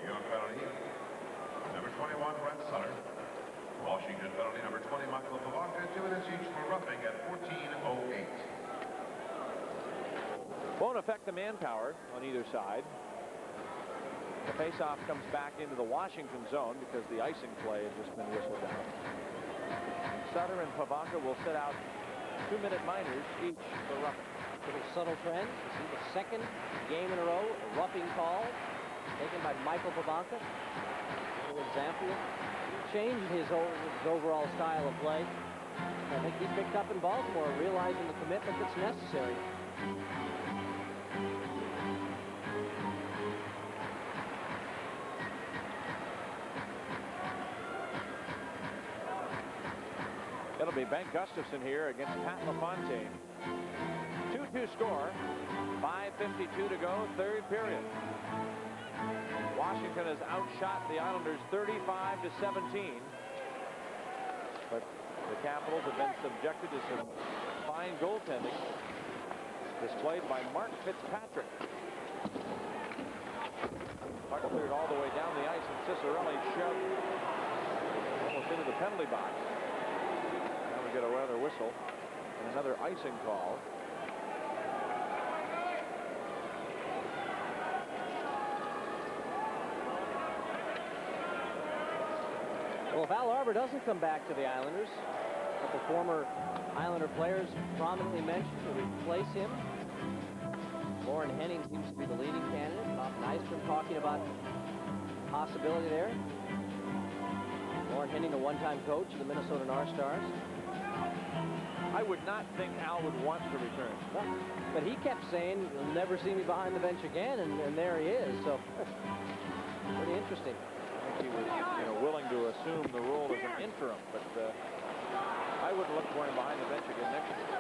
Young penalty. Number 21, Brent Sutter. Washington penalty. Number 20, Michael Pavanka, 2 minutes each for roughing at 14:08. Won't affect the manpower on either side. The faceoff comes back into the Washington zone because the icing play has just been whistled down. Sutter and Pavanka will sit out 2-minute minors each for roughing. Little subtle trend. You see the second game in a row, a roughing call taken by Michael Pavanka. A little example of change in his overall style of play. I think he picked up in Baltimore, realizing the commitment that's necessary. It'll be Ben Gustafson here against Pat LaFontaine. 2-2 score. 5:52 to go, third period. Washington has outshot the Islanders 35-17. But the Capitals have been subjected to some fine goaltending displayed by Mark Fitzpatrick. Puck cleared all the way down the ice, and Ciccarelli shoved almost into the penalty box. Now we get another whistle and another icing call. Well, if Al Arbour doesn't come back to the Islanders, a couple former Islander players prominently mentioned to replace him. Lauren Henning seems to be the leading candidate. Bob Nystrom talking about possibility there. Lauren Henning, a one-time coach of the Minnesota North Stars. I would not think Al would want to return. But he kept saying, "You'll never see me behind the bench again," and there he is. So, pretty interesting. I think he was, willing to assume the role as an interim, but I wouldn't look for him behind the bench again next year.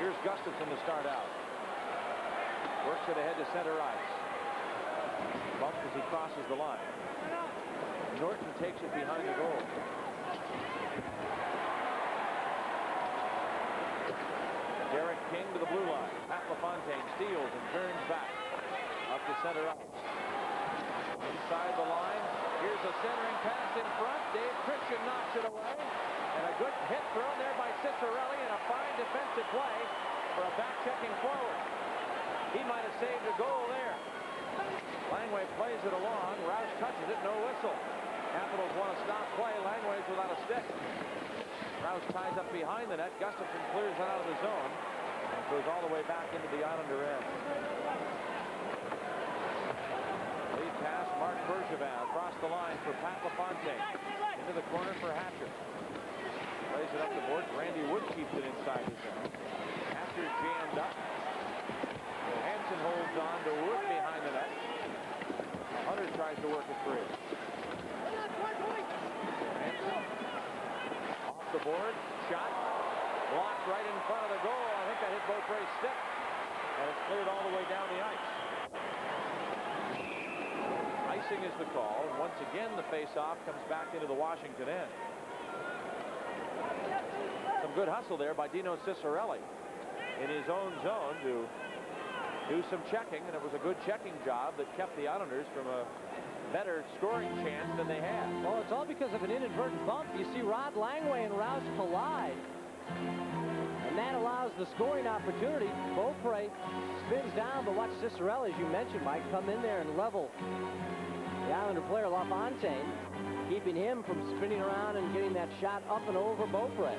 Here's Gustafson to start out. Works it ahead to center ice. Bumps as he crosses the line. Norton takes it behind the goal. Derek King to the blue line. Pat LaFontaine steals and turns back. Up to center ice. Inside the line. Here's a centering pass in front. Dave Christian knocks it away. And a good hit thrown there by Ciccarelli, and a fine defensive play for a back-checking forward. He might have saved a goal there. Langway plays it along. Roush touches it. No whistle. Capitals want to stop play. Langway's without a stick. Roush ties up behind the net. Gustafson clears it out of the zone and goes all the way back into the Islander end. Lead pass, Mark Bergevin across the line for Pat LaFontaine. Into the corner for Hatcher. Plays it up the board. Randy Wood keeps it inside his zone. Hatcher jammed up. Johansson holds on to Wood behind the net. Hunter tries to work it free. Johansson off the board. Shot. Blocked right in front of the goal. I think that hit Beaupre's stick. And it's cleared all the way down the ice. Icing is the call. And once again, the face-off comes back into the Washington end. Some good hustle there by Dino Ciccarelli. in his own zone to do some checking, and it was a good checking job that kept the Islanders from a better scoring chance than they had. Well, it's all because of an inadvertent bump. You see Rod Langway and Rouse collide, and that allows the scoring opportunity. Beaupre spins down, but watch Cicerelli, as you mentioned, Mike, come in there and level the Islander player LaFontaine, keeping him from spinning around and getting that shot up and over Beaupre.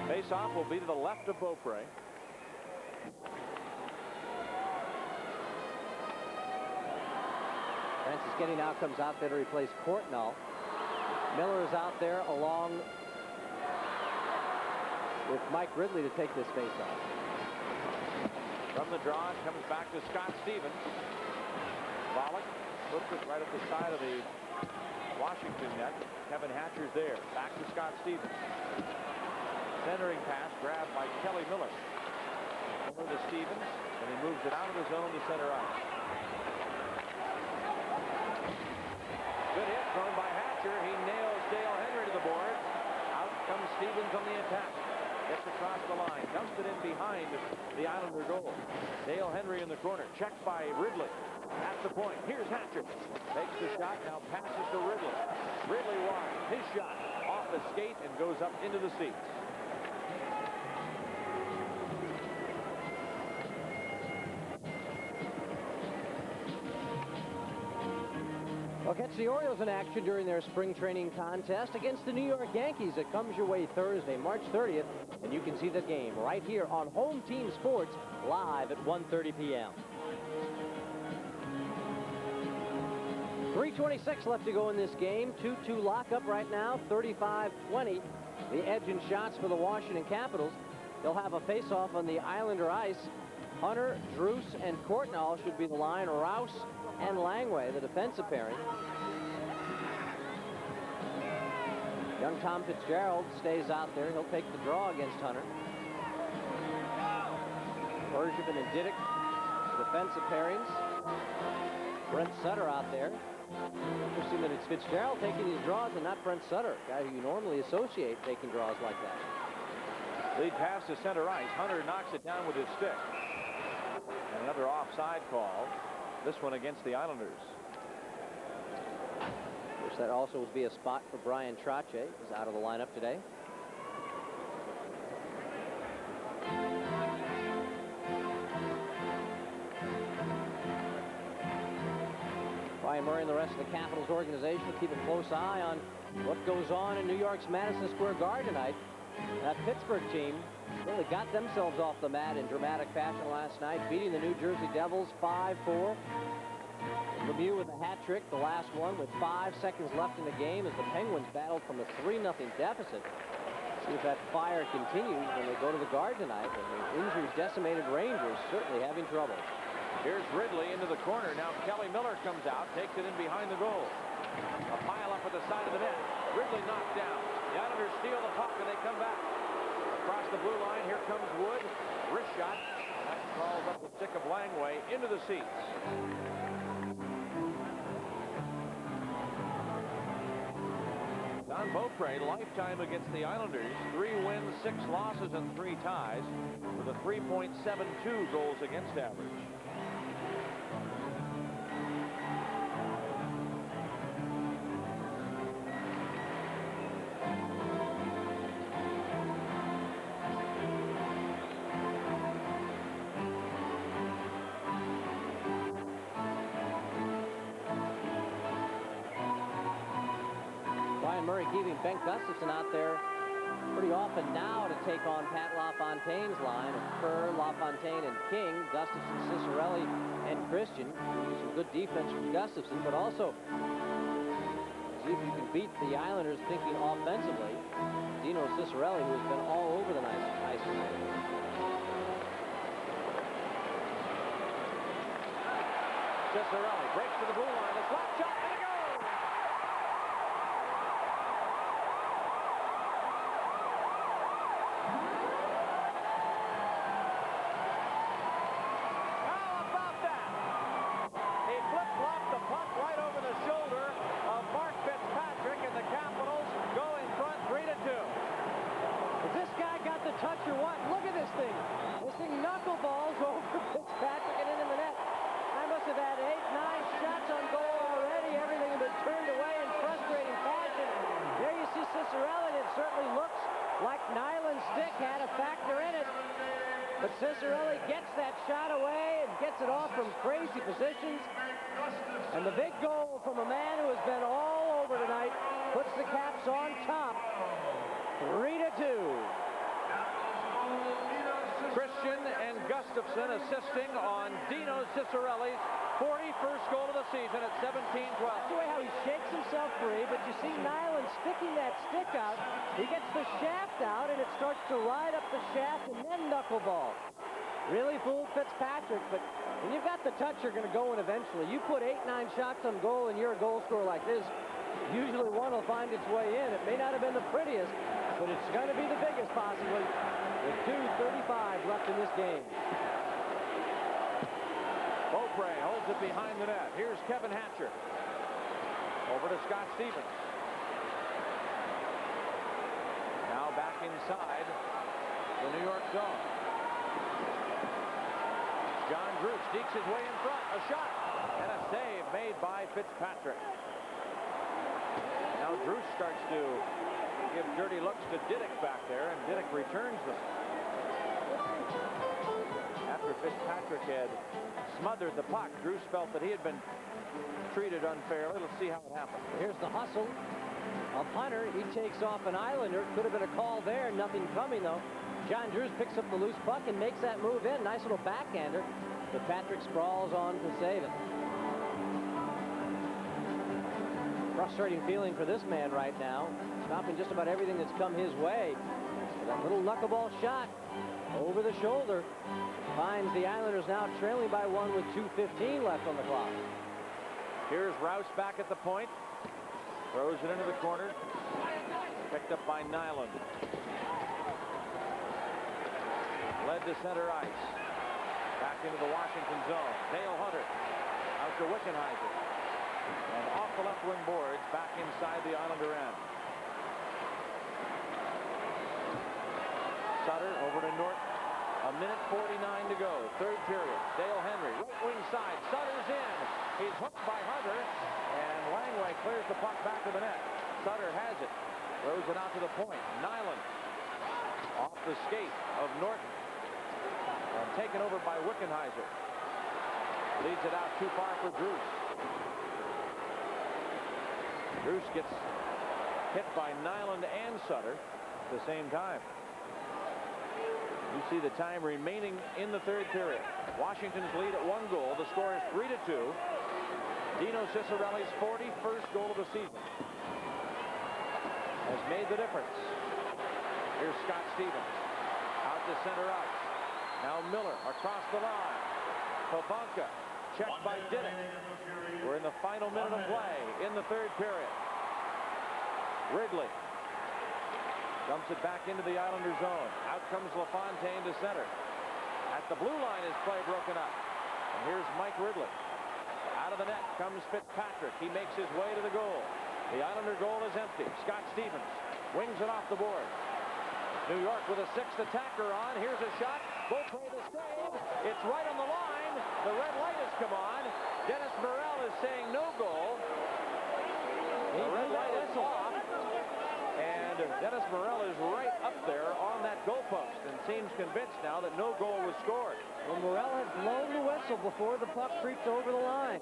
Face-off will be to the left of Beaupre. Francis Getty now comes out there to replace Courtnall. Miller is out there along with Mike Ridley to take this face-off. From the draw, it comes back to Scott Stevens. Bollock flips it right at the side of the Washington net. Kevin Hatcher's there. Back to Scott Stevens. Centering pass grabbed by Kelly Miller. Over to Stevens, and he moves it out of the zone to center ice. Good hit thrown by Hatcher. He nails Dale Henry to the boards. Out comes Stevens on the attack. Gets across the line. Dumps it in behind the Islander goal. Dale Henry in the corner. Checked by Ridley. At the point. Here's Hatcher. Takes the shot. Now passes to Ridley. Ridley wide. His shot off the skate and goes up into the seats. Well, catch the Orioles in action during their spring training contest against the New York Yankees. It comes your way Thursday, March 30th, and you can see the game right here on Home Team Sports, live at 1:30 p.m. 3:26 left to go in this game. 2-2 lockup right now, 35-20. The edge in shots for the Washington Capitals. They'll have a face-off on the Islander ice. Hunter, Druce, and Courtnall should be the line. Rouse and Langway, the defensive pairing. Young Tom Fitzgerald stays out there. He'll take the draw against Hunter. Bergevin and Diddick, defensive pairings. Brent Sutter out there. Interesting that it's Fitzgerald taking these draws and not Brent Sutter, a guy who you normally associate taking draws like that. Lead pass to center ice. Hunter knocks it down with his stick. And another offside call. This one against the Islanders. Of course, that also would be a spot for Brian Trottier. He's out of the lineup today. Brian Murray and the rest of the Capitals organization keep a close eye on what goes on in New York's Madison Square Garden tonight. That Pittsburgh team really got themselves off the mat in dramatic fashion last night, beating the New Jersey Devils 5-4. Lemieux with a hat trick, the last one with 5 seconds left in the game as the Penguins battled from a 3-0 deficit. See if that fire continues when they go to the Garden tonight. And the injuries decimated Rangers certainly having trouble. Here's Ridley into the corner. Now Kelly Miller comes out, takes it in behind the goal. A pile up at the side of the net. Ridley knocked down. The Islanders steal the puck and they come back. Across the blue line, here comes Wood. Wrist shot. That crawls up the stick of Langway into the seats. Don Beaupre, lifetime against the Islanders. 3 wins, 6 losses, and 3 ties with a 3.72 goals against average. Murray keeping Ben Gustafson out there pretty often now to take on Pat LaFontaine's line of Kerr, LaFontaine, and King. Gustafson, Cicerelli, and Christian. Some good defense from Gustafson, but also see if you can beat the Islanders thinking offensively. Dino Cicerelli, who has been all over the ice tonight. Cicerelli breaks to the blue line. A slap shot and a goal! after one. Look at this thing. This thing knuckleballs over Fitzpatrick and into the net. I must have had 8, 9 shots on goal already. Everything had been turned away in frustrating fashion. There you see Cicerelli. It certainly looks like Nyland's stick had a factor in it. But Cicerelli gets that shot away and gets it off from crazy positions. And the big goal from a man who has been all over tonight puts the Caps on top. 3-2. Christian and Gustafson assisting on Dino Cicerelli's 41st goal of the season at 17-12. That's the way how he shakes himself free, but you see Nyland sticking that stick out. He gets the shaft out, and it starts to ride up the shaft and then knuckleball. Really fooled Fitzpatrick, but when you've got the touch, you're going to go in eventually. You put 8, 9 shots on goal, and you're a goal scorer like this, usually one will find its way in. It may not have been the prettiest, but it's going to be the biggest possibly with 2:35 left in this game. Beaupre holds it behind the net. Here's Kevin Hatcher. Over to Scott Stevens. Now back inside the New York zone. John Drew sneaks his way in front. A shot and a save made by Fitzpatrick. Now Drew starts to give dirty looks to Diddick back there, and Diddick returns them. After Fitzpatrick had smothered the puck, Drew felt that he had been treated unfairly. Let's see how it happened. Here's the hustle of Hunter. He takes off an Islander. Could have been a call there. Nothing coming, though. John Drews picks up the loose puck and makes that move in. Nice little backhander. But Patrick sprawls on to save it. Frustrating feeling for this man right now. Stopping just about everything that's come his way. That little knuckleball shot over the shoulder finds the Islanders now trailing by 1 with 2:15 left on the clock. Here's Rouse back at the point. Throws it into the corner. Picked up by Nyland. Led to center ice. Back into the Washington zone. Dale Hunter out to Wickenheiser. And off the left wing boards, back inside the Islander end. Sutter over to Norton. 1:49 to go. Third period. Dale Henry, right wing side. Sutter's in. He's hooked by Hunter. And Langway clears the puck back to the net. Sutter has it. Throws it out to the point. Nyland off the skate of Norton. And taken over by Wickenheiser. Leads it out too far for Drews. Drews gets hit by Nyland and Sutter at the same time. You see the time remaining in the third period. Washington's lead at 1 goal. The score is 3-2. Dino Cicerelli's 41st goal of the season has made the difference. Here's Scott Stevens out to center ice. Now Miller across the line. Pivonka checked by Diddick. We're in the final minute of play in the third period. Wrigley dumps it back into the Islander zone. Out comes LaFontaine to center. At the blue line is play broken up. And here's Mike Ridley. Out of the net comes Fitzpatrick. He makes his way to the goal. The Islander goal is empty. Scott Stevens wings it off the board. New York with a 6th attacker on. Here's a shot. Beaupre the save. It's right on the line. The red light has come on. Dennis Morel is saying no goal. The red light is off. And Dennis Morel is right up there on that goalpost and seems convinced now that no goal was scored. Well, Morel had blown the whistle before the puck creeped over the line.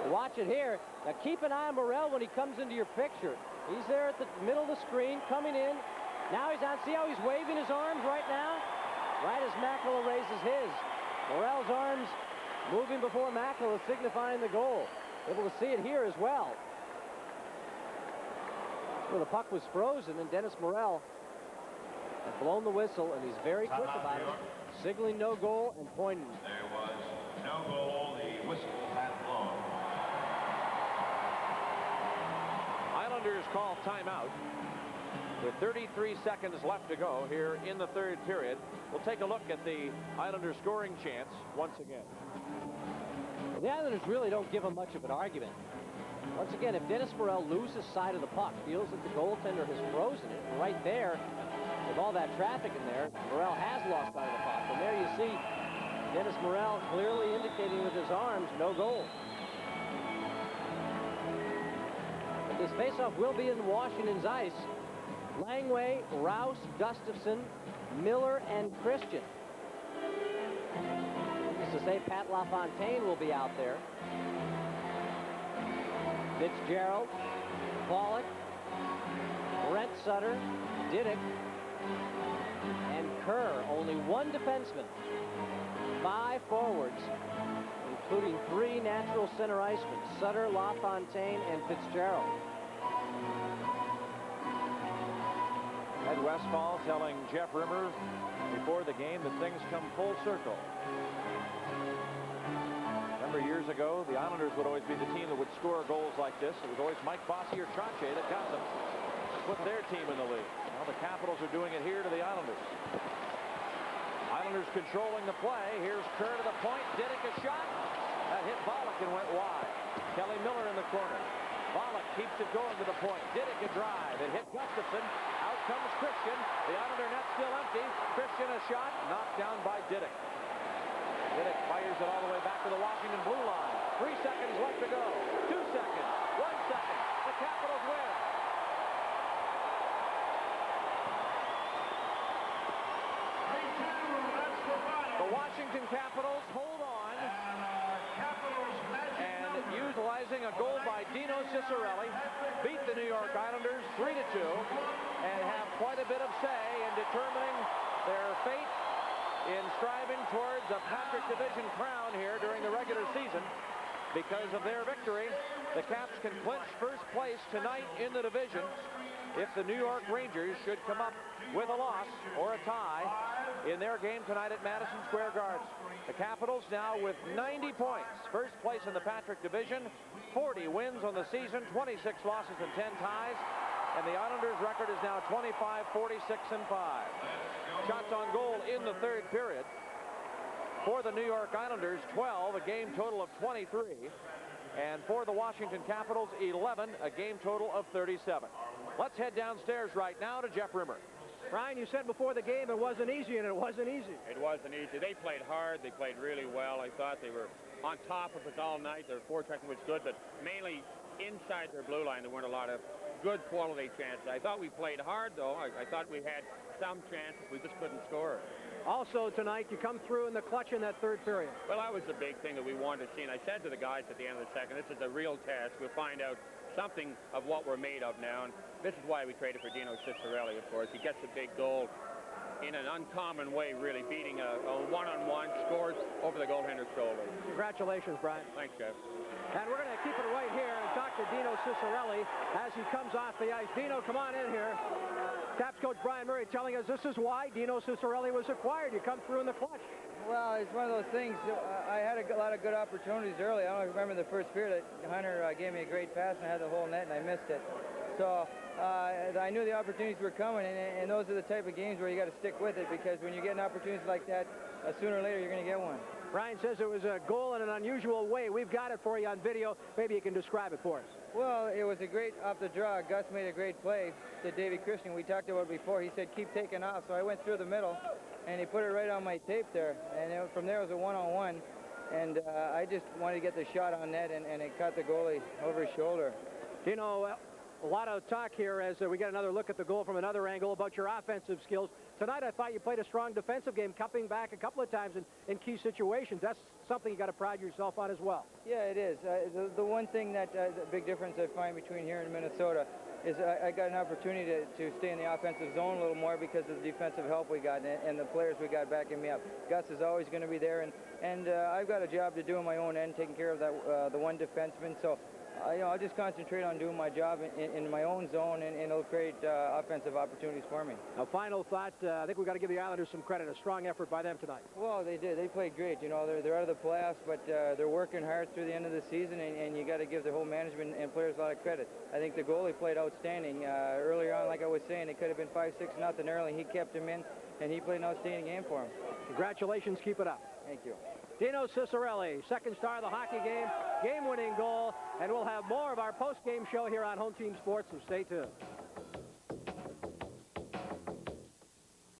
Watch it here. Now keep an eye on Morel when he comes into your picture. He's there at the middle of the screen, coming in. Now he's on. See how he's waving his arms right now? Right as Makela raises his. Morel's arms moving before Makela, signifying the goal. Able to see it here as well. Well, the puck was frozen, and Dennis Morel had blown the whistle, and he's very quick about it, signaling no goal and pointing. There was no goal. The whistle had blown. Islanders call timeout with 33 seconds left to go here in the third period. We'll take a look at the Islanders scoring chance once again. The Islanders really don't give him much of an argument. Once again, if Dennis Morel loses sight of the puck, feels that the goaltender has frozen it, and right there, with all that traffic in there, Morel has lost sight of the puck. And there you see Dennis Morel clearly indicating with his arms, no goal. But this faceoff will be in Washington's ice. Langway, Rouse, Gustafson, Miller, and Christian. Just to say, Pat LaFontaine will be out there. Fitzgerald, Pollock, Brent Sutter, Diddick, and Kerr. Only one defenseman. 5 forwards, including 3 natural center icemen, Sutter, LaFontaine, and Fitzgerald. Ed Westfall telling Jeff Rimmer before the game that things come full circle. Remember years ago, the Islanders would always be the team that would score goals like this. It was always Mike Bossy or Trottier that got them to put their team in the lead. Now the Capitals are doing it here to the Islanders. Islanders controlling the play. Here's Kerr to the point. Diddick a shot. That hit Pollock and went wide. Kelly Miller in the corner. Pollock keeps it going to the point. Diddick a drive. It hit Gustafson. Out comes Christian. The Islander net still empty. Christian a shot. Knocked down by Diddick. Diddick fires it all the way back to the Washington blue line. 3 seconds left to go. 2 seconds. 1 second. The Capitals win. The Washington Capitals hold on. And utilizing a goal by Dino Ciccarelli, beat the New York Islanders 3-2 and have quite a bit of say in determining their fate in striving towards a Patrick Division crown here during the regular season. Because of their victory, the Caps can clinch first place tonight in the division if the New York Rangers should come up with a loss or a tie in their game tonight at Madison Square Garden. The Capitals now with 90 points, first place in the Patrick Division, 40 wins on the season, 26 losses and 10 ties, and the Islanders' record is now 25, 46, and 5. Shots on goal in the third period. For the New York Islanders, 12, a game total of 23. And for the Washington Capitals, 11, a game total of 37. Let's head downstairs right now to Jeff Rimmer. Brian, you said before the game it wasn't easy, and it wasn't easy. It wasn't easy. They played hard. They played really well. I thought they were on top of us all night. Their forechecking was good, but mainly inside their blue line, there weren't a lot of good quality chances. I thought we played hard, though. I thought we had some chances. We just couldn't score. Also tonight, you come through in the clutch in that third period. Well, that was the big thing that we wanted to see. And I said to the guys at the end of the second, this is a real test. We'll find out something of what we're made of now. And this is why we traded for Dino Ciccarelli, of course. He gets a big goal in an uncommon way, really, beating a one-on-one, scores over the goaltender's shoulder. Congratulations, Brian. Thanks, Jeff. And we're going to keep it right here and talk to Dino Ciccarelli as he comes off the ice. Dino, come on in here. Caps coach Brian Murray telling us this is why Dino Ciccarelli was acquired. You come through in the clutch. Well, it's one of those things. I had a lot of good opportunities early. I don't remember the first period that Hunter gave me a great pass and I had the whole net and I missed it. So I knew the opportunities were coming, and those are the type of games where you got to stick with it, because when you get an opportunity like that, sooner or later you're going to get one. Brian says it was a goal in an unusual way. We've got it for you on video. Maybe you can describe it for us. Well, it was a great off the draw. Gus made a great play to Davey Christian. We talked about it before. He said, keep taking off. So I went through the middle, and he put it right on my tape there. And from there it was a one-on-one. And I just wanted to get the shot on net, and it caught the goalie over his shoulder. You know, a lot of talk here as we get another look at the goal from another angle about your offensive skills. Tonight, I thought you played a strong defensive game, cupping back a couple of times in key situations. That's something you got to pride yourself on as well. Yeah, it is. The one thing that the big difference I find between here and Minnesota is I got an opportunity to stay in the offensive zone a little more because of the defensive help we got and the players we got backing me up. Gus is always going to be there, and I've got a job to do on my own end, taking care of that the one defenseman. So I'll just concentrate on doing my job in my own zone, and it'll create offensive opportunities for me. Now, final thought, I think we've got to give the Islanders some credit. A strong effort by them tonight. Well, they did. They played great. You know, they're out of the playoffs, but they're working hard through the end of the season, and you got to give the whole management and players a lot of credit. I think the goalie played outstanding. Earlier on, like I was saying, it could have been 5-6-0 early. He kept him in, and he played an outstanding game for him. Congratulations. Keep it up. Thank you. Dino Ciccarelli, second star of the hockey game, game-winning goal, and we'll have more of our post-game show here on Home Team Sports, so stay tuned.